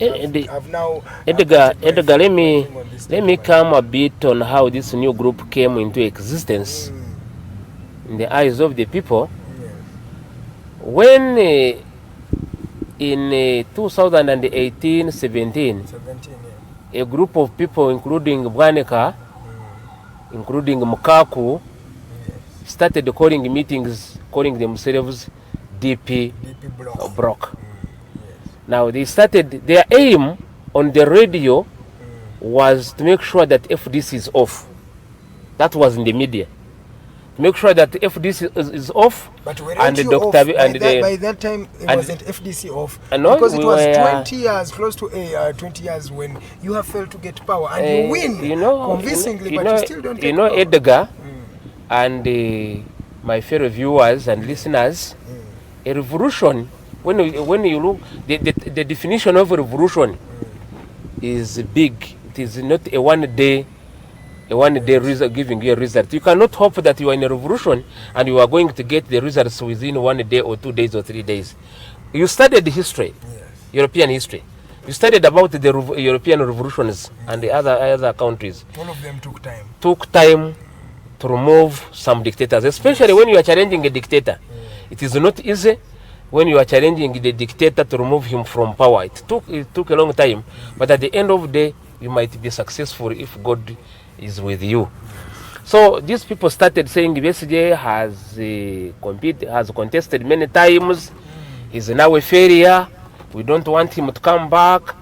[SPEAKER 6] I've now...
[SPEAKER 7] Edgar, let me come a bit on how this new group came into existence in the eyes of the people. When in 2018-17, a group of people, including Bwaneka, including Mukaku, started calling meetings, calling themselves DP Block. Now they started, their aim on the radio was to make sure that FDC is off. That was in the media. Make sure that FDC is off.
[SPEAKER 6] But
[SPEAKER 7] and the doctor
[SPEAKER 6] off? By that time it wasn't FDC off, because it was 20 years, close to 20 years when you have failed to get power and you win convincingly, but you still don't get power.
[SPEAKER 7] Edgar and my fellow viewers and listeners, a revolution, when you look, the definition of a revolution is big. It is not a one-day result giving you a result. You cannot hope that you are in a revolution and you are going to get the results within 1 day or 2 days or 3 days. You studied history, European history. You studied about the European revolutions and the other countries.
[SPEAKER 6] All of them took time.
[SPEAKER 7] Took time to remove some dictators, especially when you are challenging a dictator. It is not easy when you are challenging the dictator to remove him from power. It took a long time, but at the end of the day, you might be successful if God is with you. So these people started saying Besigye has contested many times. He's now a failure. We don't want him to come back.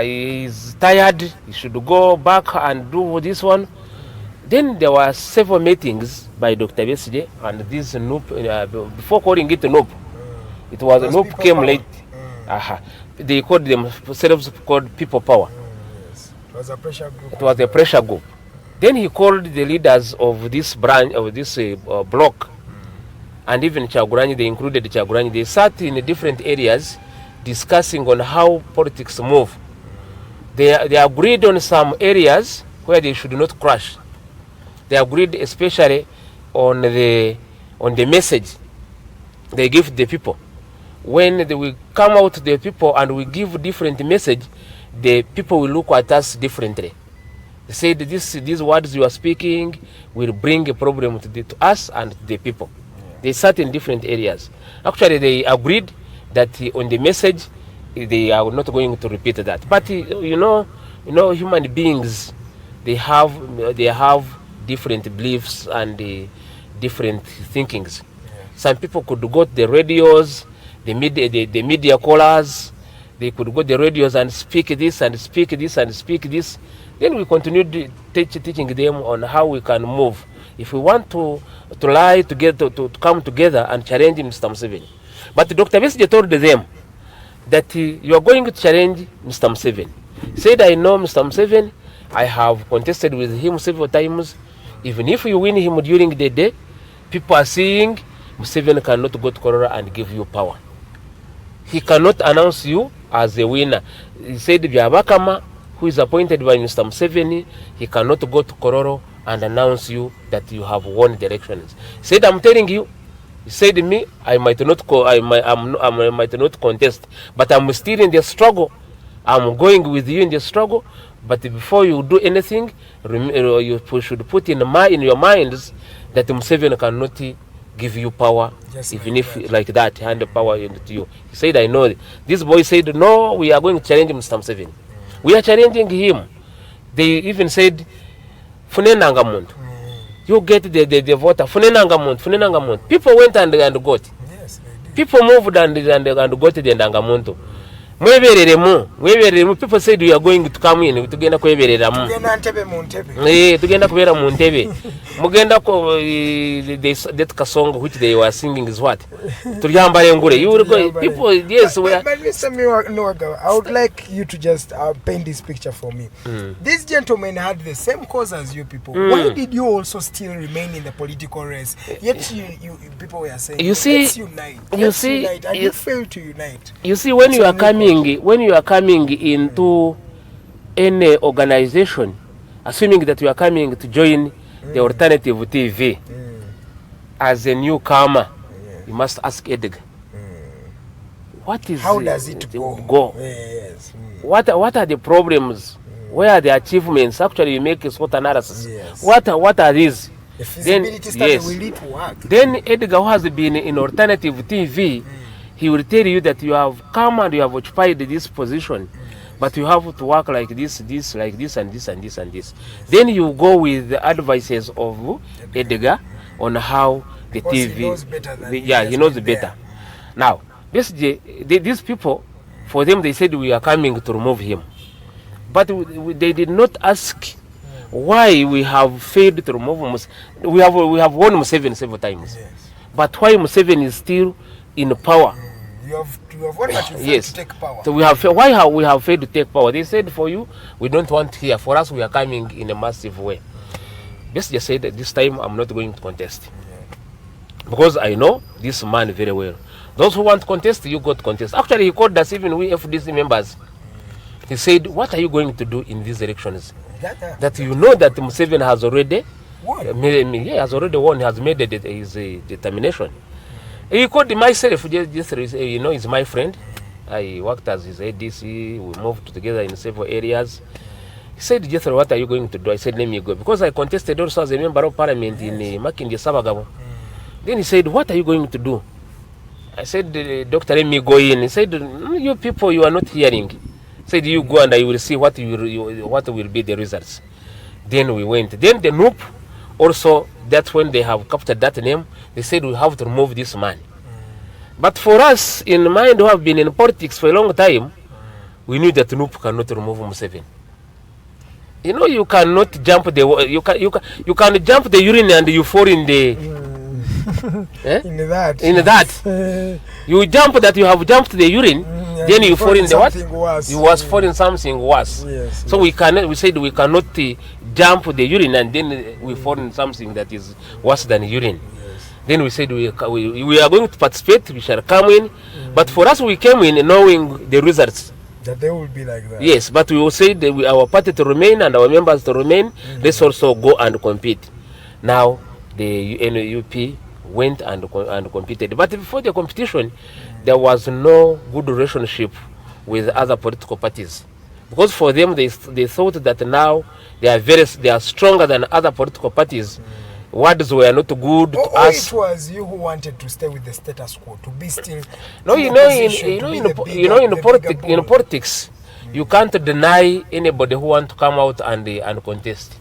[SPEAKER 7] He's tired. He should go back and do this one. Then there were several meetings by Dr. Besigye and this NUP, before calling it NUP, it was NUP came late. They called themselves called People Power.
[SPEAKER 6] It was a pressure group.
[SPEAKER 7] It was a pressure group. Then he called the leaders of this branch, of this block, and even Kyagulanyi. They included Kyagulanyi. They sat in different areas discussing on how politics move. They agreed on some areas where they should not crash. They agreed especially on the message they give the people. When they will come out to the people and we give different message, the people will look at us differently. They said these words you are speaking will bring a problem to us and to the people. They sat in different areas. Actually, they agreed that on the message, they are not going to repeat that. But you know, human beings, they have different beliefs and different thinkings. Some people could go to the radios, the media callers. They could go to the radios and speak this and speak this and speak this. Then we continued teaching them on how we can move. If we want to lie together, to come together and challenge Mr. Museveni. But Dr. Besigye told them that you are going to challenge Mr. Museveni. He said, I know Mr. Museveni. I have contested with him several times. Even if you win him during the day, people are saying Museveni cannot go to Korora and give you power. He cannot announce you as a winner. He said, Byabakama, who is appointed by Mr. Museveni, he cannot go to Kororo and announce you that you have won the elections. He said, I'm telling you. He said to me, I might not contest, but I'm still in the struggle. I'm going with you in the struggle. But before you do anything, you should put in your minds that Museveni cannot give you power, even if like that, hand the power to you. He said, I know. This boy said, no, we are going to challenge Mr. Museveni. We are challenging him. They even said, Funenanga muntu. You get the voter. Funenanga muntu. People went and got.
[SPEAKER 6] Yes, they did.
[SPEAKER 7] People moved and got the Ndangamuntu. Mwebereremu. People said we are going to come in. Tugenda kwebereramu.
[SPEAKER 6] Tugenda ntebe mu ntebe.
[SPEAKER 7] Tugenda kubera mu ntebe. Mugenda ko that kasongo which they were singing is what? Turyambare ngure. You will go. People, yes.
[SPEAKER 6] But Mr. Niwagaba, I would like you to just paint this picture for me. This gentleman had the same cause as you people. Why did you also still remain in the political race? Yet you people were saying, let's unite. Let's unite. And you failed to unite.
[SPEAKER 7] You see, when you are coming into any organization, assuming that you are coming to join the alternative TV as a newcomer, you must ask Edgar. What is
[SPEAKER 6] how does it go? Yes.
[SPEAKER 7] What are the problems? Where are the achievements? Actually, you make a SWOT analysis.
[SPEAKER 6] Yes.
[SPEAKER 7] What are these?
[SPEAKER 6] The feasibility study will lead to work.
[SPEAKER 7] Then Edgar, who has been in alternative TV, he will tell you that you have come and you have occupied this position, but you have to work like this, like this, and this, and this, and this. Then you go with the advices of Edgar on how the
[SPEAKER 6] because
[SPEAKER 7] TV.
[SPEAKER 6] He knows better than
[SPEAKER 7] he knows better. Now, these people, for them, they said we are coming to remove him, but they did not ask why we have failed to remove Museveni. We have won Museveni several times, but why Museveni is still in power?
[SPEAKER 6] You have won, but you failed to take power.
[SPEAKER 7] So we have failed to take power? They said for you, we don't want here. For us, we are coming in a massive way. Just said that this time I'm not going to contest. Because I know this man very well. Those who want to contest, you got to contest. Actually, he called us, even we FDC members. He said, what are you going to do in these elections? That you know that Museveni has already won. He has already won. He has made his determination. He called myself, he's my friend. I worked as his ADC. We moved together in several areas. He said, Jethro, what are you going to do? I said, let me go. Because I contested also as a member of parliament in Makindye Sabagabo. Then he said, what are you going to do? I said, Doctor, let me go in. He said, you people, you are not hearing. He said, you go and I will see what will be the results. Then we went. Then the NUP also, that's when they have captured that name, they said we have to remove this man. But for us, in mind who have been in politics for a long time, we knew that NUP cannot remove Museveni. You know, you cannot jump you can jump the urine and you fall in the
[SPEAKER 6] in
[SPEAKER 7] that. You jump that you have jumped the urine, then you fall in the what? You was falling something worse.
[SPEAKER 6] Yes,
[SPEAKER 7] so we said we cannot jump the urine and then we fall in something that is worse than urine. Then we said we are going to participate, we shall come in. But for us, we came in knowing the results.
[SPEAKER 6] That they will be like that.
[SPEAKER 7] Yes, but we will say that our party to remain and our members to remain. Let's also go and compete. Now, the NUP went and competed. But before the competition, there was no good relationship with other political parties. Because for them, they thought that now they are stronger than other political parties. Words were not good to us.
[SPEAKER 6] It was you who wanted to stay with the status quo, to be still.
[SPEAKER 7] No, in politics, you can't deny anybody who want to come out and contest.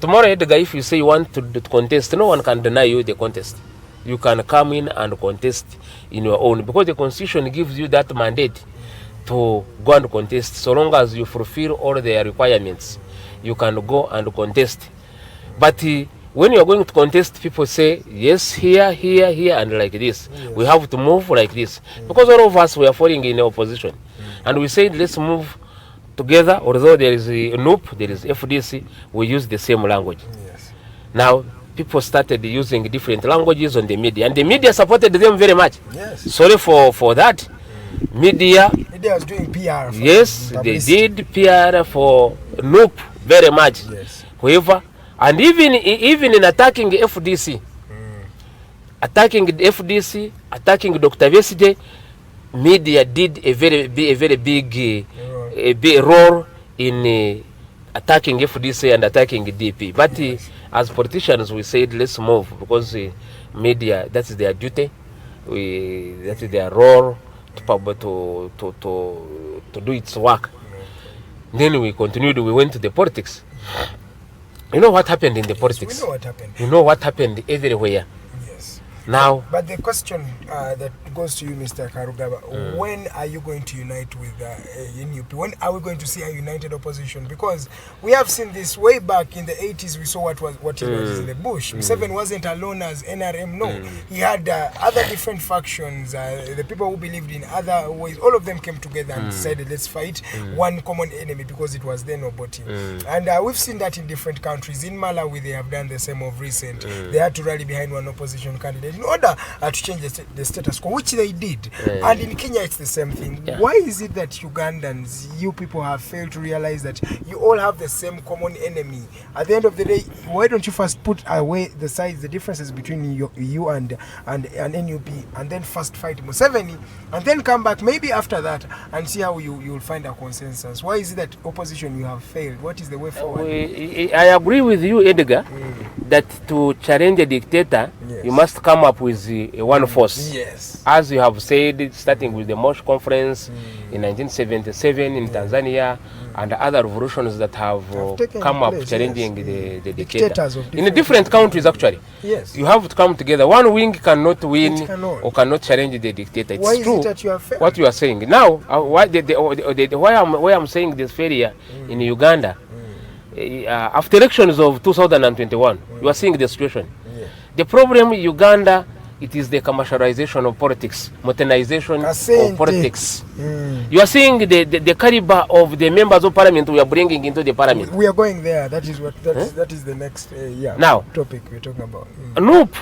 [SPEAKER 7] Tomorrow, Edgar, if you say you want to contest, no one can deny you the contest. You can come in and contest in your own, because the Constitution gives you that mandate to go and contest. So long as you fulfill all their requirements, you can go and contest. But when you are going to contest, people say, yes, here, and like this. Yes. We have to move like this. Because all of us were falling in opposition. And we said, let's move together. Although there is a NUP, there is FDC, we use the same language.
[SPEAKER 6] Yes.
[SPEAKER 7] Now, people started using different languages on the media. And the media supported them very much.
[SPEAKER 6] Yes.
[SPEAKER 7] Sorry for that. Media
[SPEAKER 6] was doing PR.
[SPEAKER 7] Yes, they did PR for NUP very much.
[SPEAKER 6] Yes.
[SPEAKER 7] However, and even in attacking FDC, attacking Dr. Besige, media did a very big role in attacking FDC and attacking DP. But as politicians, we said let's move, because media, that's their duty, that is their role to do its work. Then we continued. We went to the politics. You know what happened in the politics?
[SPEAKER 6] We know what happened.
[SPEAKER 7] You know what happened everywhere.
[SPEAKER 6] Yes.
[SPEAKER 7] Now,
[SPEAKER 6] but the question that goes to you, Mr. Karugaba, when are you going to unite with NUP? When are we going to see a united opposition? Because we have seen this way back in the 80s. We saw what was in the bush. Museveni wasn't alone as NRM. No, he had other different factions. The people who believed in other ways, all of them came together and decided, let's fight one common enemy, because it was then Obote. And we've seen that in different countries. In Malawi, they have done the same of recent. They had to rally behind one opposition candidate in order to change the status quo, which they did. And in Kenya, it's the same thing. Why is it that Ugandans, you people, have failed to realize that you all have the same common enemy? At the end of the day, why don't you first put away the differences between you and NUP, and then first fight Museveni, and then come back maybe after that and see how you'll find a consensus? Why is it that opposition, you have failed? What is the way forward?
[SPEAKER 7] I agree with you, Edgar, that to challenge a dictator, you must come up with one force.
[SPEAKER 6] Yes.
[SPEAKER 7] As you have said, starting with the Mosh Conference in 1977 in Tanzania, and other revolutions that have come up challenging the dictator. In different countries, actually.
[SPEAKER 6] Yes.
[SPEAKER 7] You have to come together. One wing cannot win or cannot challenge the dictator. It's
[SPEAKER 6] why
[SPEAKER 7] true
[SPEAKER 6] is it that you have failed?
[SPEAKER 7] what you are saying. Now, why I'm saying this failure in Uganda, after elections of 2021, you are seeing the situation. The problem in Uganda, it is the commercialization of politics, modernization of politics. You are seeing the caliber of the members of parliament we are bringing into the parliament.
[SPEAKER 6] We are going there. That is what that is the next
[SPEAKER 7] now
[SPEAKER 6] topic we're talking about.
[SPEAKER 7] NUP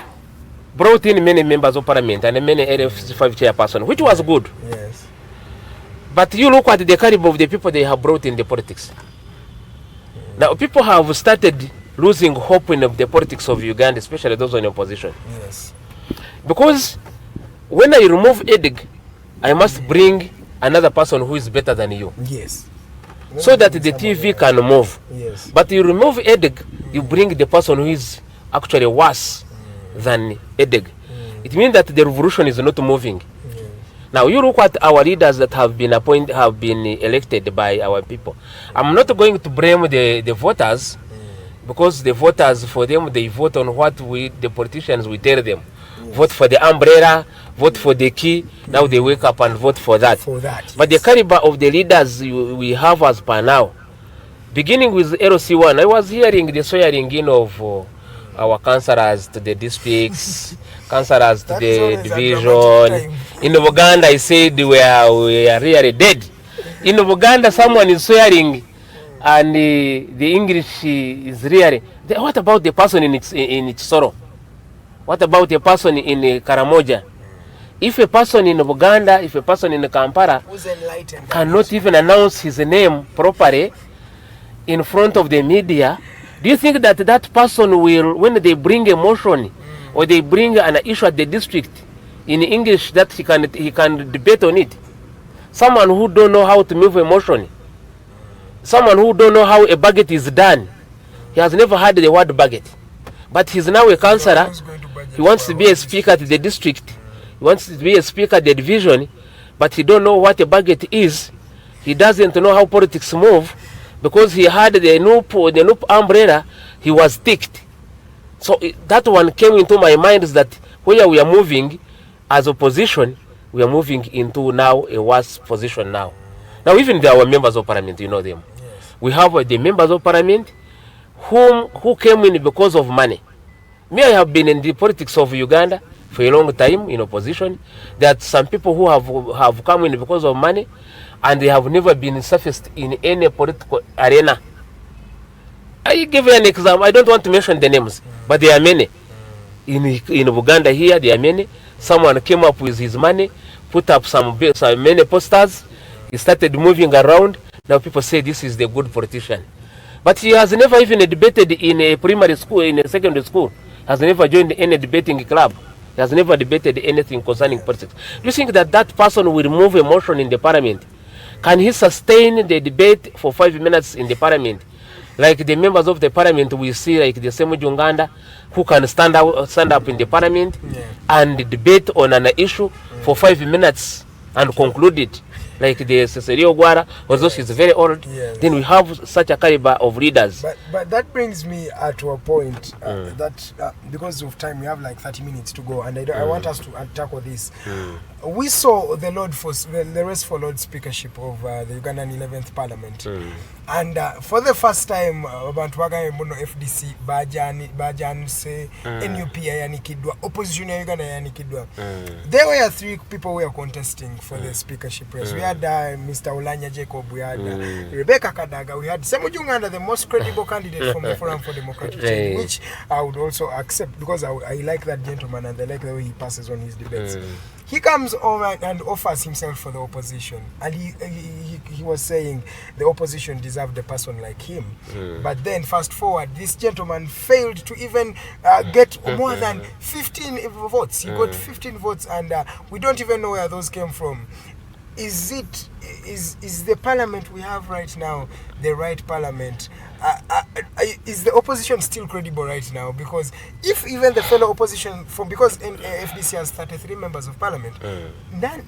[SPEAKER 7] brought in many members of parliament and many LF5 chairperson, which was good.
[SPEAKER 6] Yes.
[SPEAKER 7] But you look at the caliber of the people they have brought in the politics. Now people have started losing hope in the politics of Uganda, especially those in opposition.
[SPEAKER 6] Yes.
[SPEAKER 7] Because when I remove Edgar, I must bring another person who is better than you.
[SPEAKER 6] Yes.
[SPEAKER 7] So that the TV can move.
[SPEAKER 6] Yes.
[SPEAKER 7] But you remove Edgar, you bring the person who is actually worse than Edgar. It means that the revolution is not moving. Now you look at our leaders that have been appointed, have been elected by our people. I'm not going to blame the voters, because the voters, for them, they vote on what the politicians, we tell them. Vote for the umbrella, vote for the key. Now they wake up and vote for that. But the caliber of the leaders we have as per now, beginning with LC1, I was hearing the swearing in of our councillors to the districts, councillors to the division. In Uganda, I said we are really dead. In Uganda, someone is swearing, and the English is really. What about the person in its sorrow? What about a person in Karamoja? If a person in Uganda, if a person in Kampala cannot even announce his name properly in front of the media, do you think that that person will, when they bring a motion or they bring an issue at the district in English, that he can debate on it? Someone who don't know how to move a motion, someone who don't know how a budget is done, he has never heard the word budget, but he's now a councillor. He wants to be a speaker at the district. He wants to be a speaker at the division, but he don't know what a budget is. He doesn't know how politics move, because he had the NUP umbrella. He was ticked. So that one came into my mind, is that where we are moving as opposition, we are moving into now a worse position now. Now even our members of parliament, you know them. Yes. We have the members of parliament who came in because of money. Me, I have been in the politics of Uganda for a long time in opposition. There are some people who have come in because of money, and they have never been surfaced in any political arena. I give you an example. I don't want to mention the names, but there are many. In Uganda here, there are many. Someone came up with his money, put up some many posters. He started moving around. Now people say this is the good politician. But he has never even debated in a primary school, in a secondary school. Has never joined any debating club. He has never debated anything concerning politics. Do you think that that person will move a motion in the parliament? Can he sustain the debate for 5 minutes in the parliament? Like the members of the parliament we see, like the Semu Junganda, who can stand up in the parliament and debate on an issue for 5 minutes and conclude it. like the Cecily Ogwara, although she's very old. Then we have such a caliber of leaders.
[SPEAKER 6] But that brings me to a point that because of time, we have like 30 minutes to go, and I want us to tackle this. We saw the race for Lord Speakership of the Ugandan 11th Parliament, and for the first time, abantu bagambye muno FDC bajanise NUP yanikidwa, opposition ya Uganda yanikidwa. There were 3 people who were contesting for the speakership race. We had Mr. Olanya Jacob, we had Rebecca Kadaga, we had Ssemujju Nganda, the most credible candidate from the Forum for Democratic Change, which I would also accept because I like that gentleman and I like the way he passes on his debates. He comes on and offers himself for the opposition, and he was saying the opposition deserved a person like him. But then fast forward, this gentleman failed to even get more than 15 votes. He got 15 votes, and we don't even know where those came from. Is the parliament we have right now the right parliament? Is the opposition still credible right now? Because if even the fellow opposition because FDC has 33 members of parliament, then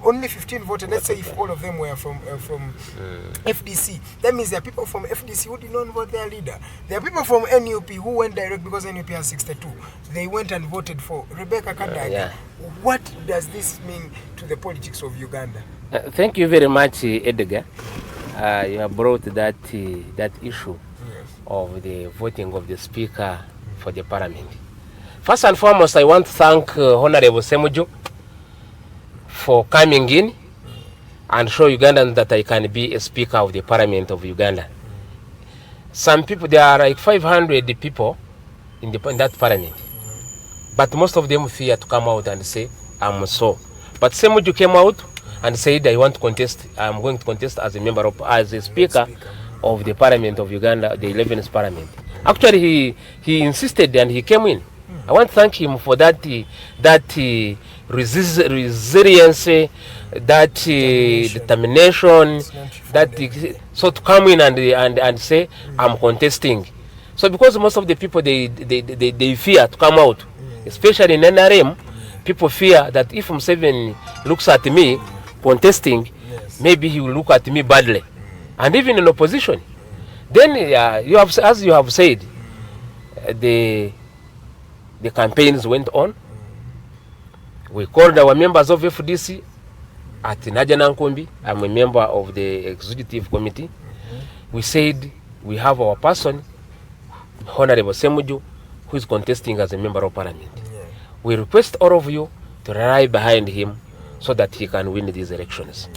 [SPEAKER 6] only 15 voted. Let's say if all of them were from FDC, that means there are people from FDC who did not vote their leader. There are people from NUP who went direct because NUP has 62. They went and voted for Rebecca Kadaga. What does this mean to the politics of Uganda?
[SPEAKER 7] Thank you very much, Edgar. You have brought that issue of the voting of the speaker for the parliament. First and foremost, I want to thank Honorable Ssemujju for coming in and show Ugandans that I can be a speaker of the parliament of Uganda. Some people, there are like 500 people in that parliament, but most of them fear to come out and say, I'm so. But Ssemujju came out and said, I want to contest, I'm going to contest as a speaker of the parliament of Uganda, the 11th parliament. Actually, he insisted and he came in. I want to thank him for that resilience, that determination, so to come in and say, I'm contesting. So because most of the people, they fear to come out, especially in NRM, people fear that if Museveni looks at me contesting, maybe he will look at me badly. And even in opposition. Then, as you have said, the campaigns went on. We called our members of FDC at Najana Nkumbi. I'm a member of the executive committee. We said we have our person, Honorable Ssemujju, who is contesting as a member of parliament. We request all of you to rally behind him so that he can win these elections.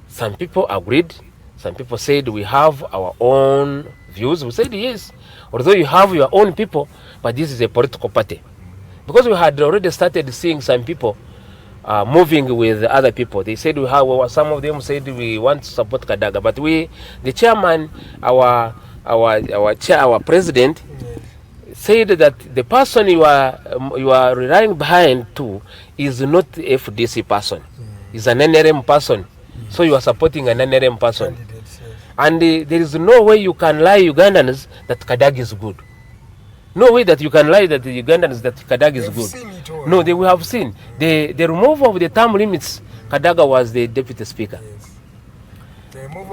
[SPEAKER 7] Some people agreed. Some people said we have our own views. We said yes, although you have your own people, but this is a political party. Because we had already started seeing some people moving with other people. They said we have, some of them said we want to support Kadaga, but the chairman, our president, said that the person you are relying behind to is not FDC person, is an NRM person. So you are supporting an NRM person. And there is no way you can lie Ugandans that Kadaga is good. No way that you can lie that the Ugandans that Kadaga is good. No, they will have seen. The removal of the term limits, Kadaga was the deputy speaker.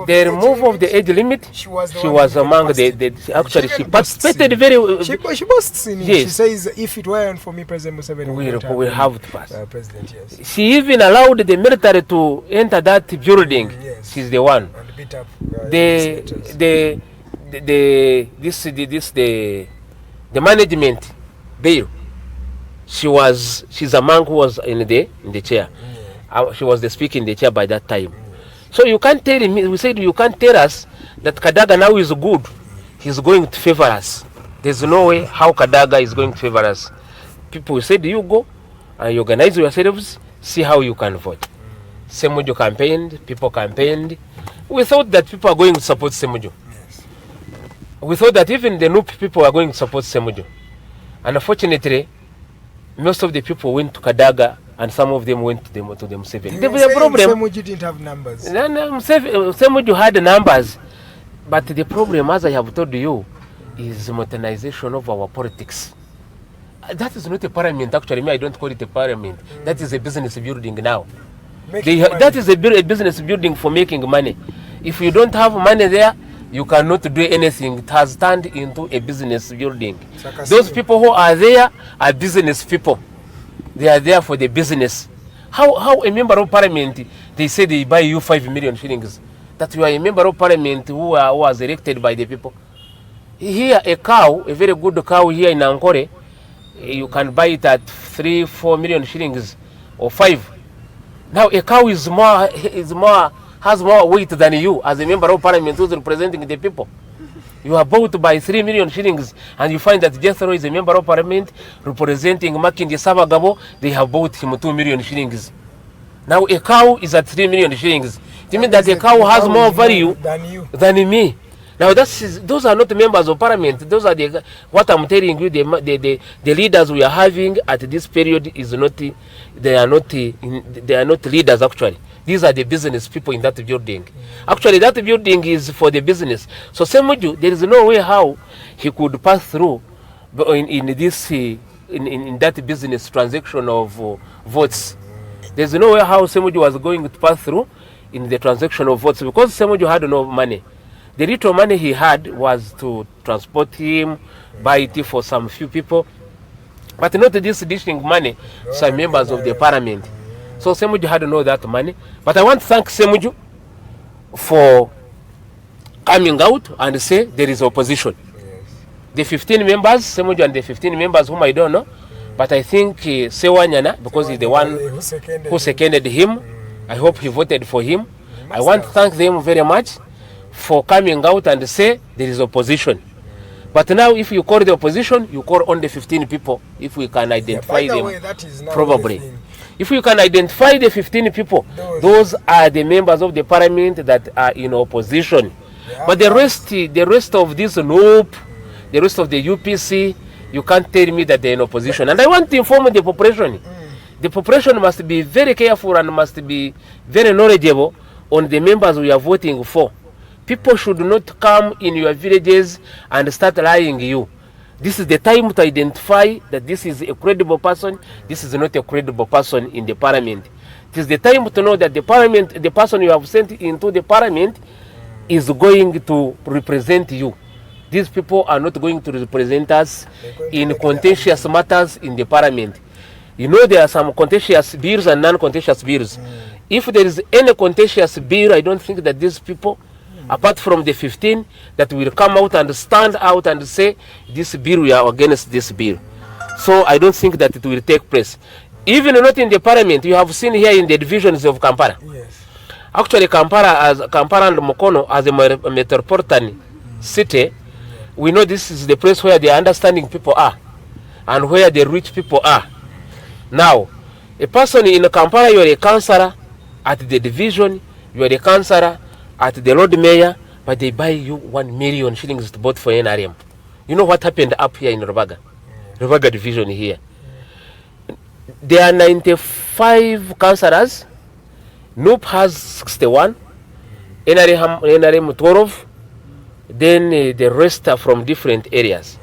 [SPEAKER 7] The removal of the age limit, she was among actually she participated very.
[SPEAKER 6] She boasts in it.
[SPEAKER 7] Yes.
[SPEAKER 6] She says, if it weren't for me, President Museveni
[SPEAKER 7] we have to pass.
[SPEAKER 6] President, yes.
[SPEAKER 7] She even allowed the military to enter that building.
[SPEAKER 6] Yes.
[SPEAKER 7] She's the one.
[SPEAKER 6] And beat up
[SPEAKER 7] the management there. She's a man who was in the chair. She was the speaker in the chair by that time. So you can't tell me, we said you can't tell us that Kadaga now is good. He's going to favor us. There's no way how Kadaga is going to favor us. People said you go and you organize yourselves, see how you can vote. Ssemujju campaigned, people campaigned. We thought that people are going to support Ssemujju.
[SPEAKER 6] Yes.
[SPEAKER 7] We thought that even the NUP people are going to support Ssemujju. And unfortunately, most of the people went to Kadaga and some of them went to the Museveni. The problem,
[SPEAKER 6] Ssemujju didn't have numbers.
[SPEAKER 7] Ssemujju had numbers, but the problem, as I have told you, is modernization of our politics. That is not a parliament. Actually, I don't call it a parliament. That is a business building now. That is a business building for making money. If you don't have money there, you cannot do anything. It has turned into a business building. Those people who are there are business people. They are there for the business. How a member of parliament, they say they buy you 5 million shillings, that you are a member of parliament who was elected by the people. Here, a cow, a very good cow here in Ankore, you can buy it at 3-4 million shillings or 5. Now a cow has more weight than you as a member of parliament who is representing the people. You are bought by 3 million shillings, and you find that Jethro is a member of parliament representing Makindi Sabagabo. They have bought him 2 million shillings. Now a cow is at 3 million shillings. It means that a cow has more value than me. Now those are not members of parliament. Those are what I'm telling you. The leaders we are having at this period is not. They are not leaders actually. These are the business people in that building. Actually, that building is for the business. So Semuju, there is no way how he could pass through in that business transaction of votes. There is no way how Semuju was going to pass through in the transaction of votes, because Semuju had no money. The little money he had was to transport him, buy it for some few people, but not this dishing money to some members of the parliament. So Semuju had no that money. But I want to thank Semuju for coming out and say there is opposition. Yes. The 15 members, Semuju and the 15 members whom I don't know, but I think Sewanyana, because he's the one who seconded him, I hope he voted for him. I want to thank them very much for coming out and say there is opposition. But now if you call the opposition, you call only 15 people, if we can identify them, probably. If you can identify the 15 people, those are the members of the parliament that are in opposition. But the rest of this loop, the rest of the UPC, you can't tell me that they're in opposition. And I want to inform the population. The population must be very careful and must be very knowledgeable on the members we are voting for. People should not come in your villages and start lying you. This is the time to identify that this is a credible person, this is not a credible person in the parliament. It is the time to know that the parliament, the person you have sent into the parliament is going to represent you. These people are not going to represent us in contentious matters in the parliament. You know, there are some contentious bills and non-contentious bills. If there is any contentious bill, I don't think that these people, apart from the 15 that will come out and stand out and say this bill, we are against this bill. So I don't think that it will take place. Even not in the parliament, you have seen here in the divisions of Kampala. Yes. Actually, Kampala and Mukono as a metropolitan city, we know this is the place where the understanding people are and where the rich people are. Now, a person in Kampala, you are a councillor at the division, you are a councillor at the road mayor, but they buy you 1 million shillings to vote for NRM. You know what happened up here in Rubaga? Rubaga division here. There are 95 councillors. NUP has 61. NRM 12. Then the rest are from different areas.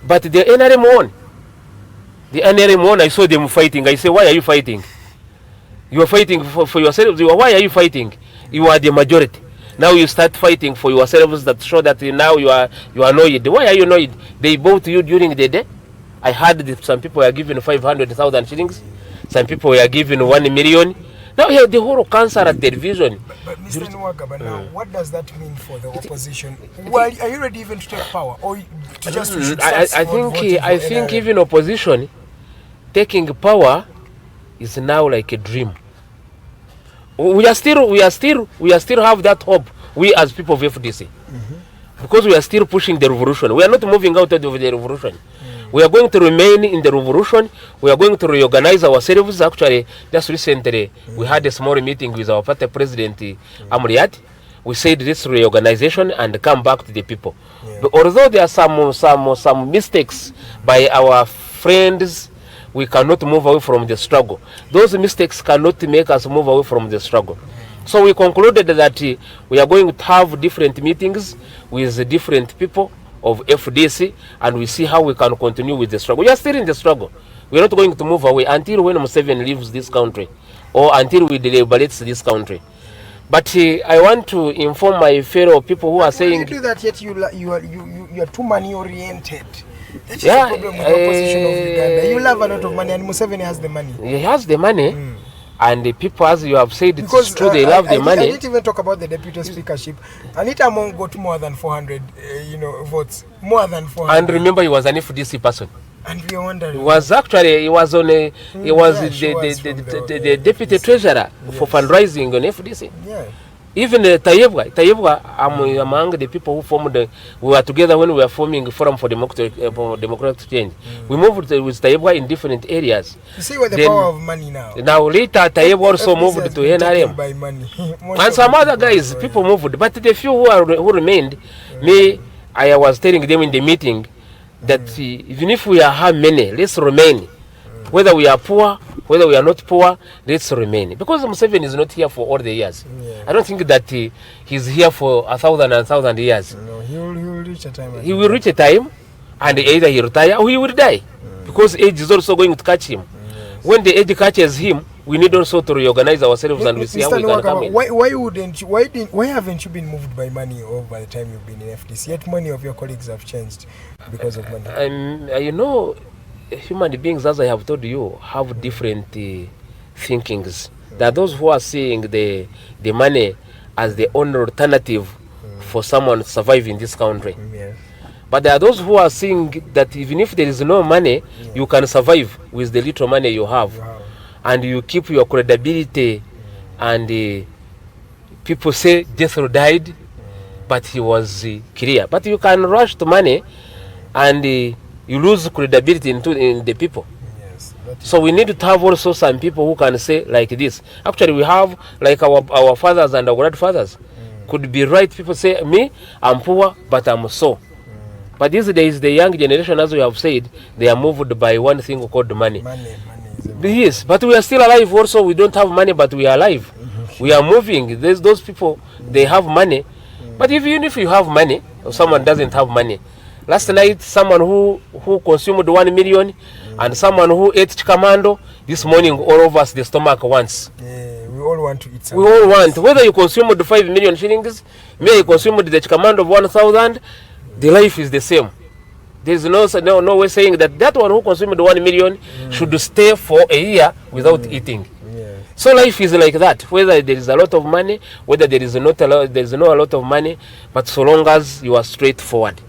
[SPEAKER 7] But the NRM won. The NRM won, I saw them fighting. I say, why are you fighting? You are fighting for yourselves. Why are you fighting? You are the majority. Now you start fighting for yourselves that show that now you are annoyed. Why are you annoyed? They vote you during the day. I heard that some people were given 500,000 shillings. Some people were given 1 million. Now you have the whole council at the division.
[SPEAKER 6] But Mr. Niwagaba, now what does that mean for the opposition? Well, are you ready even to take power, or just
[SPEAKER 7] I think even opposition taking power is now like a dream. We still have that hope. We as people of FDC, because we are still pushing the revolution. We are not moving out of the revolution. We are going to remain in the revolution. We are going to reorganize ourselves. Actually, just recently, we had a small meeting with our party president, Amriat. We said this reorganization and come back to the people. But although there are some mistakes by our friends, we cannot move away from the struggle. Those mistakes cannot make us move away from the struggle. So we concluded that we are going to have different meetings with different people of FDC, and we see how we can continue with the struggle. We are still in the struggle. We're not going to move away until when Museveni leaves this country or until we deliberate this country. But I want to inform my fellow people who are saying...
[SPEAKER 6] You do that, yet you are too money-oriented. That's the problem with the opposition of Uganda. You love a lot of money, and Museveni has the money.
[SPEAKER 7] He has the money, and the people, as you have said,
[SPEAKER 6] because,
[SPEAKER 7] it's true, they love the money.
[SPEAKER 6] I didn't even talk about the deputy speakership. Anita Among got more than 400 votes. More than 400.
[SPEAKER 7] And remember, he was an FDC person.
[SPEAKER 6] And we are wondering.
[SPEAKER 7] He was on a... He was the deputy treasurer for fundraising on FDC.
[SPEAKER 6] Yeah.
[SPEAKER 7] Even Tayebwa, among the people who formed we were together when we were forming Forum for Democratic Change. We moved with Tayebwa in different areas.
[SPEAKER 6] You see what the power of money now.
[SPEAKER 7] Now later Tayebwa also moved to NRM.
[SPEAKER 6] By money.
[SPEAKER 7] And some other guys, people moved. But the few who remained, I was telling them in the meeting that even if we have many, let's remain. Whether we are poor, whether we are not poor, let's remain. Because Museveni is not here for all the years. Yeah. I don't think that he's here for 1,000 years.
[SPEAKER 6] No, he will reach a time.
[SPEAKER 7] He will reach a time, and either he retire or he will die. Because age is also going to catch him. Yes. When the age catches him, we need also to reorganize ourselves and we see how we can come in.
[SPEAKER 6] Why haven't you been moved by money all by the time you've been in FDC? Yet many of your colleagues have changed because of money. Human beings, as I have told you, have different thinkings. There are those who are seeing the money as the only alternative for someone to survive in this country. Yes. But there are those who are seeing that even if there is no money, you can survive with the little money you have. Wow. And you keep your credibility. And people say Jethro died, but he was clear. But you can rush to money and you lose credibility in the people. Yes, so we need to have also some people who can say like this. Actually, we have like our fathers and our grandfathers. Could be right. People say, me, I'm poor, but I'm so. But these days, the young generation, as we have said, they are moved by one thing called money. Money yes, but we are still alive also. We don't have money, but we are alive. We are moving. There's those people, they have money. But even if you have money, or someone doesn't have money, last night, someone who consumed 1 million and someone who ate chikamando, this morning all of us, the stomach wants. Yeah, we all want to eat something.
[SPEAKER 7] We all want. Whether you consumed 5 million shillings, may you consumed the chikamando of 1,000, the life is the same. There's no way saying that one who consumed 1 million should stay for a year without eating. Yeah. So life is like that. Whether there is a lot of money, whether there is not a lot of money, but so long as you are straightforward.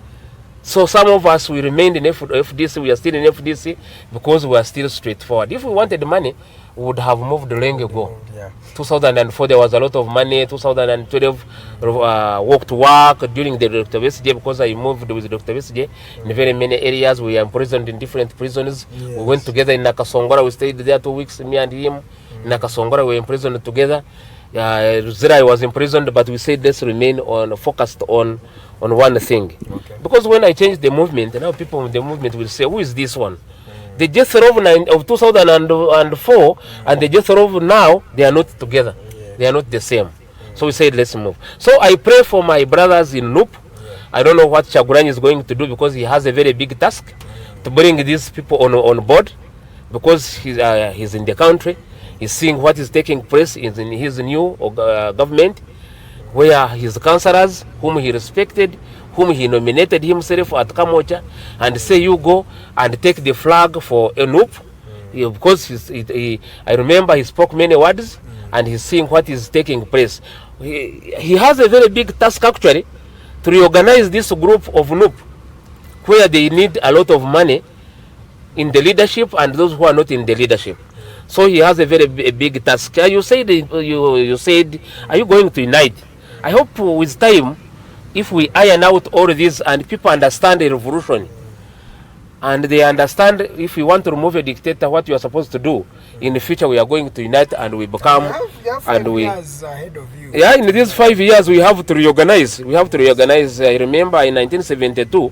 [SPEAKER 7] So some of us, we remained in FDC, we are still in FDC because we are still straightforward. If we wanted money, we would have moved long ago. Yeah. 2004, there was a lot of money. 2012, walk to work during the Dr. BSJ because I moved with Dr. BSJ in very many areas. We are imprisoned in different prisons. Yes. We went together in Nakasongora. We stayed there 2 weeks, me and him. In Nakasongora, we were imprisoned together. Zira was imprisoned, but we said let's remain focused on one thing. Okay. Because when I changed the movement, now people in the movement will say, who is this one? The Jethro of 2004 and the Jethro of now, they are not together. Yeah. They are not the same. So we said, let's move. So I pray for my brothers in Loop. I don't know what Chaguranyi is going to do because he has a very big task to bring these people on board because he's in the country. He's seeing what is taking place in his new government, where his councillors, whom he respected, whom he nominated himself at Kamocha, and say you go and take the flag for Enup, because I remember he spoke many words, and he's seeing what is taking place. He has a very big task actually to reorganize this group of Nup, where they need a lot of money in the leadership and those who are not in the leadership. So he has a very big task. You said, are you going to unite? I hope with time, if we iron out all this and people understand the revolution, and they understand if we want to remove a dictator, what you are supposed to do, in the future we are going to unite and we become...
[SPEAKER 6] You have 5 years ahead of you.
[SPEAKER 7] Yeah, in these 5 years we have to reorganize. We have to reorganize. I remember in 1972,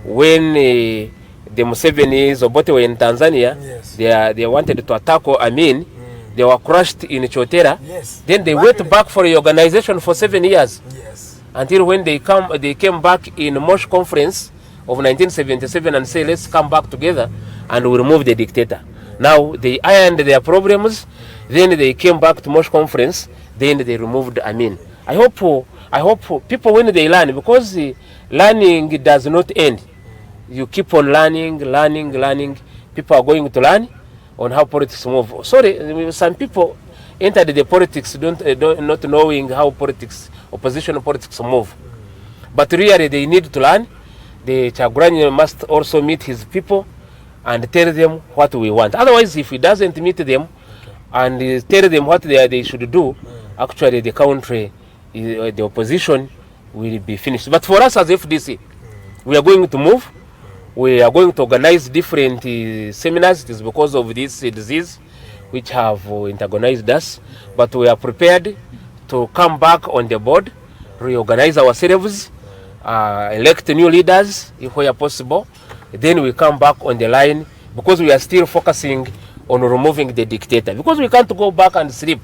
[SPEAKER 7] when the Musevenis Obote were in Tanzania, yes. They wanted to attack Amin. They were crushed in Chotera. Yes. Then they went back for reorganization for 7 years. Yes. Until when they came back in Mosh conference, of 1977 and say, let's come back together and we remove the dictator. Now they ironed their problems, then they came back to Mosh Conference, then they removed Amin. I hope people, when they learn, because learning does not end. You keep on learning. People are going to learn on how politics move. Sorry, some people entered the politics not knowing how opposition politics move. But really they need to learn. The Kyagulanyi must also meet his people and tell them what we want. Otherwise, if he doesn't meet them and tell them what they should do, actually the country, the opposition will be finished. But for us as FDC, we are going to move. We are going to organize different seminars. It is because of this disease which have antagonized us. But we are prepared to come back on the board, reorganize ourselves, elect new leaders if we are possible. Then we come back on the line because we are still focusing on removing the dictator. Because we can't go back and sleep.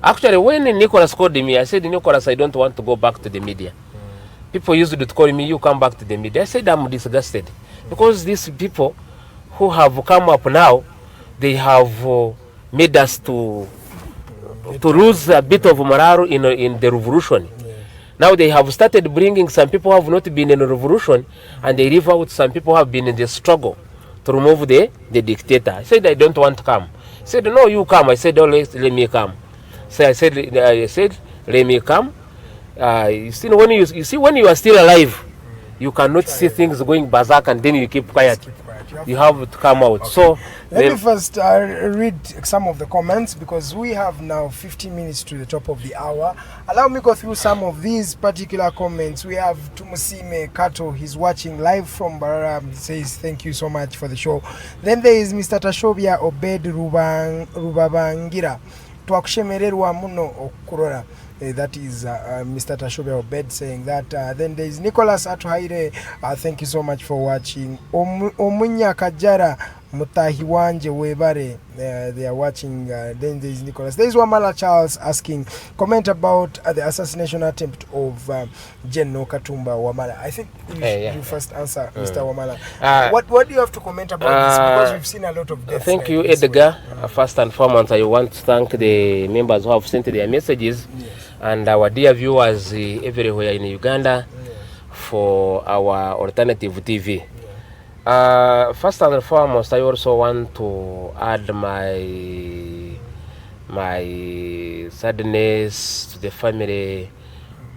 [SPEAKER 7] Actually, when Nicholas called me, I said, Nicholas, I don't want to go back to the media. People used to call me, you come back to the media. I said, I'm disgusted. Because these people who have come up now, they have made us to lose a bit of morale in the revolution. Now they have started bringing some people who have not been in the revolution, and they leave out some people who have been in the struggle to remove the dictator. I said, I don't want to come. He said, no, you come. I said, oh, let me come. So I said, let me come. You see, when you are still alive, you cannot see things going berserk and then you keep quiet. You have to come out. So
[SPEAKER 6] let me first read some of the comments, because we have now 15 minutes to the top of the hour. Allow me to go through some of these particular comments. We have Tumusime Kato, he's watching live from Barara. He says, thank you so much for the show. Then there is Mr. Tashobia Obed Rubabangira. Twakushemererwa muno okurora. That is Mr. Tashobia Obed saying that. Then there is Nicholas Atuhaire. Thank you so much for watching. Omunya Kajara Mutahiwanje Webare. They are watching. Then there is Nicholas. There is Wamala Charles asking, comment about the assassination attempt of General Katumba Wamala. I think you first answer, Mr. Wamala. What do you have to comment about this? Because we've seen a lot of deaths.
[SPEAKER 7] Thank you, Edgar. First and foremost, I want to thank the members who have sent their messages. Yes. And our dear viewers everywhere in Uganda for our alternative TV. First and foremost, I also want to add my sadness to the family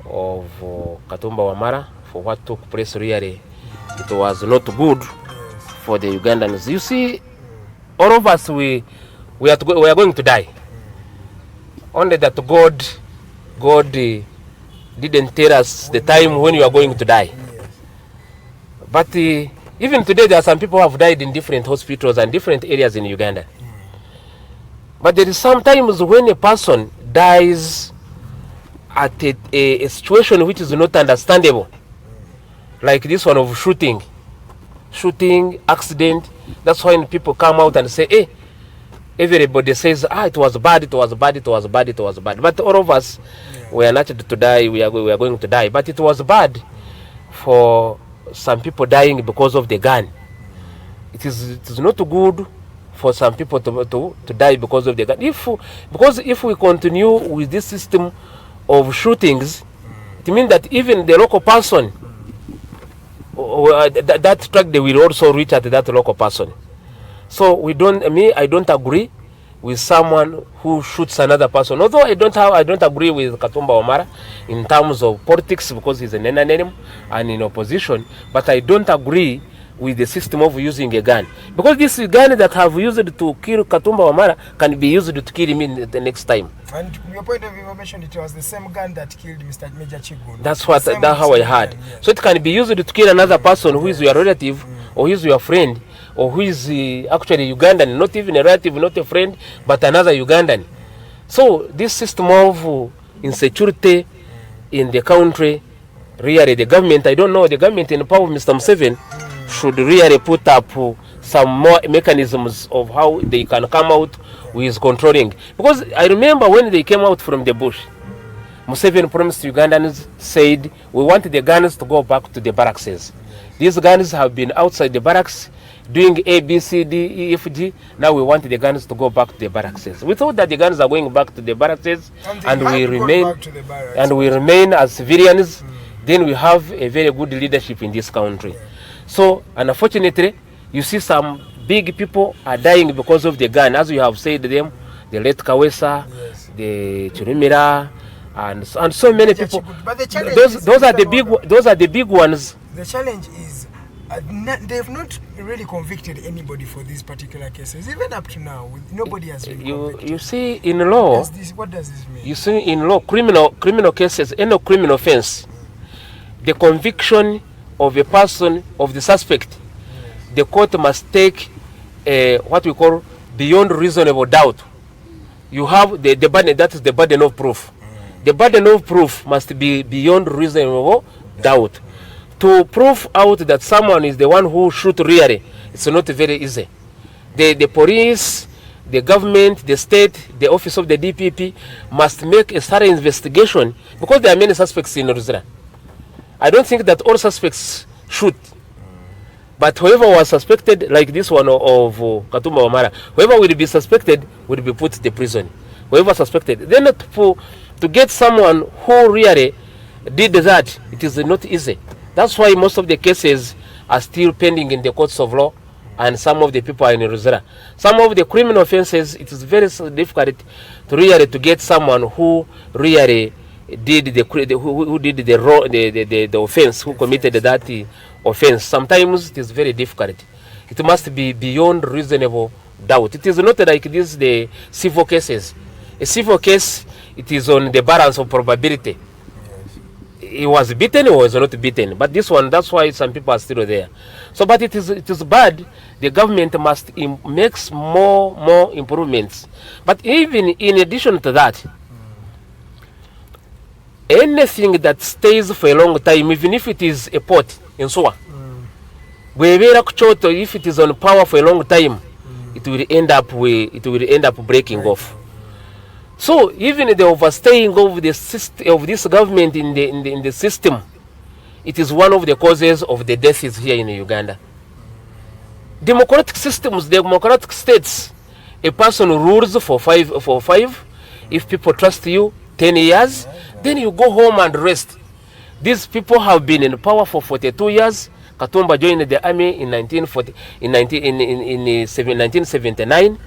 [SPEAKER 7] of Katumba Wamala for what took place. Really, it was not good for the Ugandans. You see, all of us, we are going to die. Only that God didn't tell us the time when you are going to die. But even today, there are some people who have died in different hospitals and different areas in Uganda. But there is sometimes when a person dies at a situation which is not understandable, like this one of shooting, accident. That's when people come out and say, hey, everybody says, it was bad. But all of us, we are not to die, we are going to die. But it was bad for some people dying because of the gun. It is not good for some people to die because of the gun. Because if we continue with this system of shootings, it means that even the local person, that truck, they will also reach at that local person. So I don't agree with someone who shoots another person. Although I don't agree with Katumba Wamala in terms of politics, because he's an enemy and in opposition. But I don't agree with the system of using a gun, because this gun that have used to kill Katumba Wamala can be used to kill him the next time. And your point of information, it was the same gun that killed Mr. Major Chigun. That's how I heard. Yes. So it can be used to kill another person who is your relative or who is your friend, or who is actually Ugandan, not even a relative, not a friend, but another Ugandan. So this system of insecurity in the country, really the government, I don't know, the government in the power of Mr. Museveni should really put up some more mechanisms of how they can come out with controlling. Because I remember when they came out from the bush, Museveni promised Ugandans, said, we want the guns to go back to the barracks. These guns have been outside the barracks doing A, B, C, D, E, F, G. Now we want the guns to go back to the barracks. We thought that the guns are going back to the barracks, and we remain as civilians. Then we have a very good leadership in this country. So unfortunately, you see some big people are dying because of the gun, as you have said them, the late Kawesa, the Chirimira, and so many people.
[SPEAKER 6] But the challenge
[SPEAKER 7] those are the big ones.
[SPEAKER 6] The challenge is they have not really convicted anybody for these particular cases. Even up to now, nobody has been convicted.
[SPEAKER 7] You see, in law,
[SPEAKER 6] what does this mean?
[SPEAKER 7] You see, in law, criminal cases, any criminal offense, the conviction of a person, of the suspect, the court must take what we call beyond reasonable doubt. You have the burden, that is the burden of proof. The burden of proof must be beyond reasonable doubt. To prove out that someone is the one who shoot really, it's not very easy. The police, the government, the state, the office of the DPP must make a thorough investigation, because there are many suspects in Ruzira. I don't think that all suspects shoot. But whoever was suspected, like this one of Katumba Wamara, whoever will be suspected will be put to the prison. Whoever suspected. Then to get someone who really did that, it is not easy. That's why most of the cases are still pending in the courts of law, and some of the people are in Ruzira. Some of the criminal offenses, it is very difficult to really to get someone who really did the offense, who committed that offense. Sometimes it is very difficult. It must be beyond reasonable doubt. It is not like this the civil cases. A civil case, it is on the balance of probability. He was beaten or was not beaten. But this one, that's why some people are still there. So, but it is bad. The government must make more improvements. But even in addition to that, anything that stays for a long time, even if it is a pot in Suwa, if it is on power for a long time, it will end up breaking off. So even the overstaying of this government in the system, it is one of the causes of the deaths here in Uganda. Democratic systems, democratic states, a person rules for five. If people trust you 10 years, then you go home and rest. These people have been in power for 42 years. Katumba joined the army in 1979.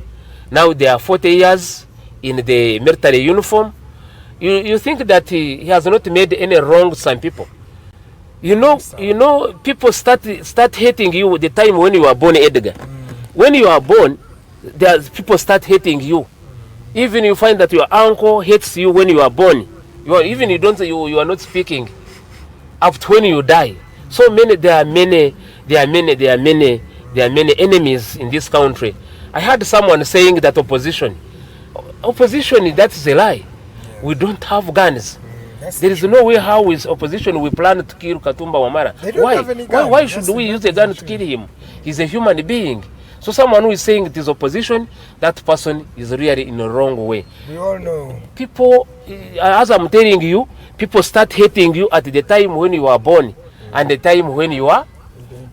[SPEAKER 7] Now they are 40 years in the military uniform. You think that he has not made any wrong to some people. You know, people start hating you the time when you are born, Edgar. When you are born, people start hating you. Even you find that your uncle hates you when you are born. You are not speaking up to when you die. So there are many enemies in this country. I heard someone saying that opposition, that is a lie. We don't have guns. There is no way how with opposition we plan to kill Katumba Wamara. Why should we use a gun to kill him? He's a human being. So someone who is saying it is opposition, that person is really in the wrong way.
[SPEAKER 6] We all know.
[SPEAKER 7] People, as I'm telling you, people start hating you at the time when you are born and the time when you are.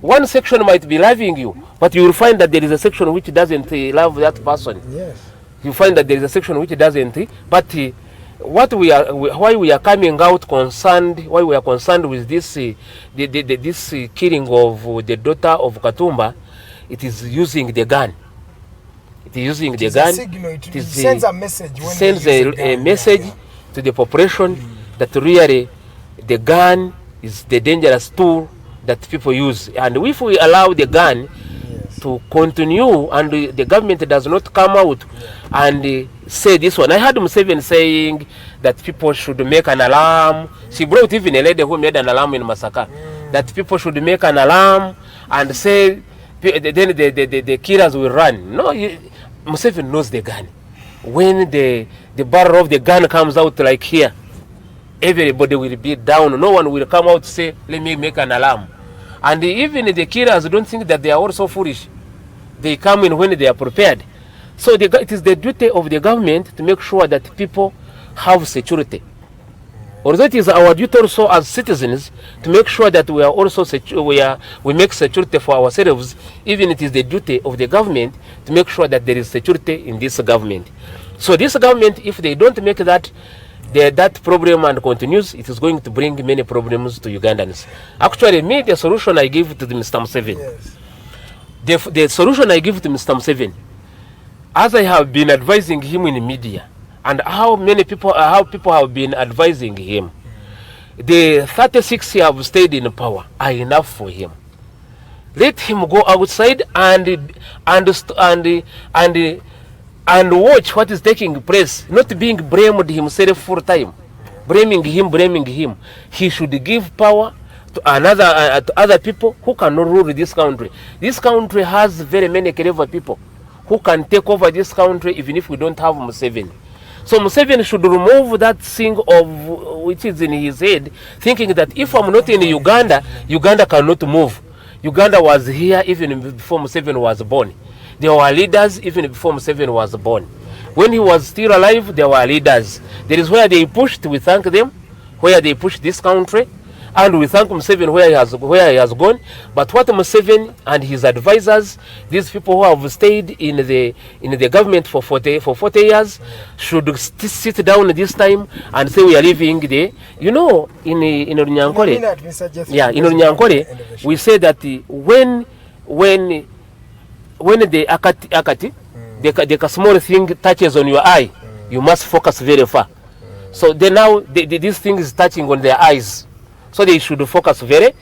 [SPEAKER 7] One section might be loving you, but you will find that there is a section which doesn't love that person.
[SPEAKER 6] Yes.
[SPEAKER 7] You find that there is a section which doesn't. But why we are coming out concerned, why we are concerned with this this killing of the daughter of Katumba, it is using the gun. It is using the gun.
[SPEAKER 6] It sends a message.
[SPEAKER 7] Sends a message to the population that really the gun is the dangerous tool that people use. And if we allow the gun to continue and the government does not come out and say this one. I heard Museveni saying that people should make an alarm. She brought even a lady who made an alarm in Masaka. That people should make an alarm and say, then the killers will run. No, Museveni knows the gun. When the barrel of the gun comes out like here, everybody will be down. No one will come out to say, let me make an alarm. And even the killers don't think that they are also foolish. They come in when they are prepared. So it is the duty of the government to make sure that people have security. Although it is our duty also as citizens to make sure that we are also we make security for ourselves, even it is the duty of the government to make sure that there is security in this government. So this government, if they don't make that problem and continues, it is going to bring many problems to Ugandans. Actually, me, the solution I give to Mr. Museveni, the solution I give to Mr. Museveni, as I have been advising him in the media, and how people have been advising him, the 36 years have stayed in power are enough for him. Let him go outside and watch what is taking place, not being blamed himself full time, blaming him. He should give power to other people who cannot rule this country. This country has very many clever people who can take over this country even if we don't have Museveni. So Museveni should remove that thing which is in his head, thinking that if I'm not in Uganda, Uganda cannot move. Uganda was here even before Museveni was born. There were leaders even before Museveni was born. When he was still alive, there were leaders. There is where they pushed, we thank them, where they pushed this country, and we thank Museveni where he has gone. But what Museveni and his advisors, these people who have stayed in the government for 40 years, should sit down this time and say we are leaving the, in Runyankore, in Runyankore, we say that when the akati, the small thing touches on your eye, you must focus very far. So they now this thing is touching on their eyes. So they should focus very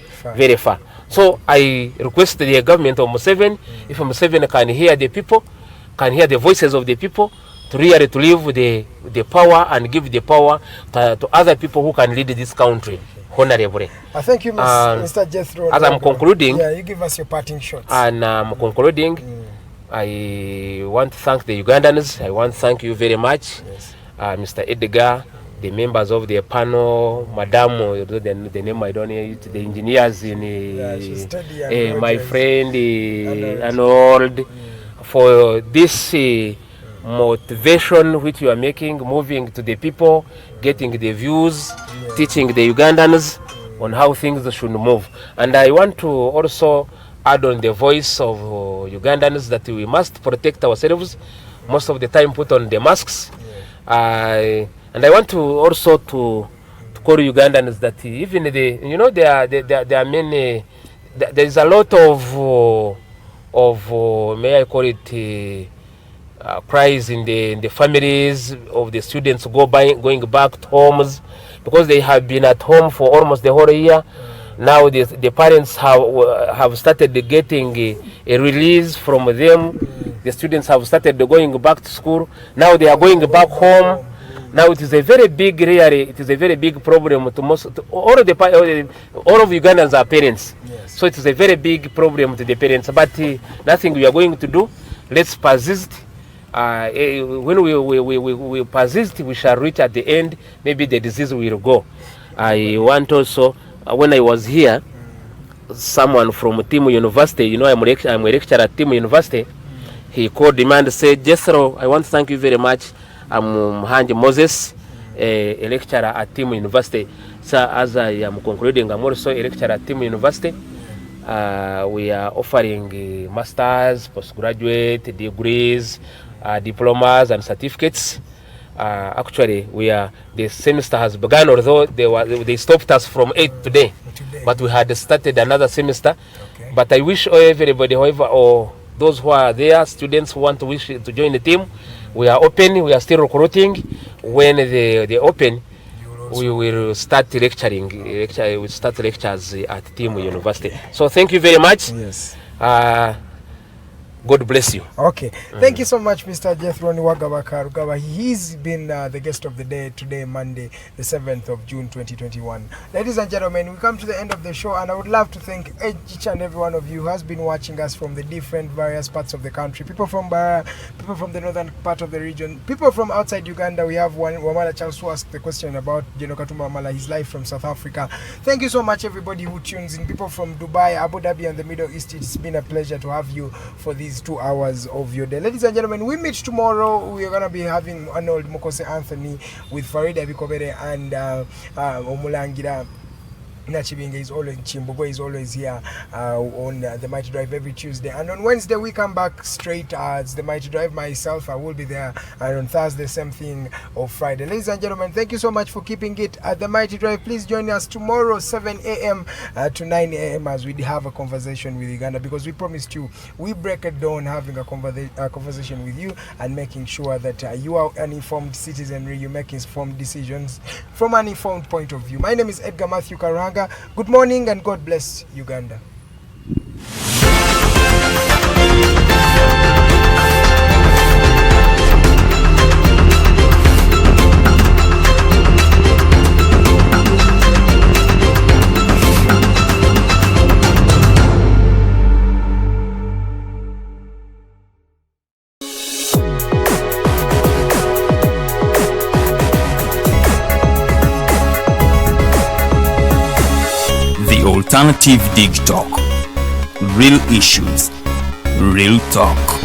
[SPEAKER 7] far. So I request the government of Museveni, if Museveni can hear the people, can hear the voices of the people, to really to leave the power and give the power to other people who can lead this country honorably.
[SPEAKER 6] Thank you, Mr. Jethro.
[SPEAKER 7] As I'm concluding,
[SPEAKER 6] you give us your parting shots.
[SPEAKER 7] And I'm concluding, I want to thank the Ugandans. I want to thank you very much, Mr. Edgar, the members of the panel, Madam, the name I don't know, the engineers in my friend Arnold, for this motivation which you are making, moving to the people, getting the views, teaching the Ugandans on how things should move. And I want to also add on the voice of Ugandans that we must protect ourselves, most of the time put on the masks. And I want to also to call Ugandans that even there are many, there is a lot of may I call it cries in the families of the students going back to homes, because they have been at home for almost the whole year. Now the parents have started getting a release from them. The students have started going back to school. Now they are going back home. Now it is a very big, it is a very big problem to all of Ugandans are parents. Yes. So it is a very big problem to the parents. But nothing we are going to do. Let's persist. When we persist, we shall reach at the end. Maybe the disease will go. I want also, when I was here, someone from Timu University, I'm a lecturer at Timu University, he called him and said, Jethro, I want to thank you very much. I'm Hanji Moses, a lecturer at Timu University. So as I am concluding, I'm also a lecturer at Timu University. We are offering masters, postgraduate, degrees, diplomas and certificates. Actually, the semester has begun, although they stopped us from 8 today. But we had started another semester. Okay. But I wish everybody, however, or those who are there, students who want to join the team, we are open. We are still recruiting. When they open, we will start lecturing. We start lectures at Timu University. So thank you very much. Yes. God bless you.
[SPEAKER 6] Okay. Thank you so much, Mr. Jethro Niwagaba Karugaba. He's been the guest of the day today, Monday, the 7th of June, 2021. Ladies and gentlemen, we come to the end of the show, and I would love to thank each and every one of you who has been watching us from the different various parts of the country. People from Bara, people from the northern part of the region, people from outside Uganda. We have Wamala Charles who asked the question about Katumba Wamala, his life from South Africa. Thank you so much, everybody who tunes in. People from Dubai, Abu Dhabi, and the Middle East. It's been a pleasure to have you for this these 2 hours of your day. Ladies and gentlemen, we meet tomorrow. We are going to be having Arnold Mokose Anthony with Farida Bikobere and Omulangira Nachibinga is always, Chimbogo is always here on the Mighty Drive every Tuesday. And on Wednesday, we come back straight as the Mighty Drive. Myself, I will be there. And on Thursday, same thing of Friday. Ladies and gentlemen, thank you so much for keeping it at the Mighty Drive. Please join us tomorrow, 7 a.m. To 9 a.m. as we have a conversation with Uganda, because we promised you, we break it down having a conversation with you and making sure that you are an informed citizenry, you make informed decisions from an informed point of view. My name is Edgar Mathew Karuhanga. Good morning and God bless Uganda.
[SPEAKER 1] Alternative Dig Talk. Real issues, real talk.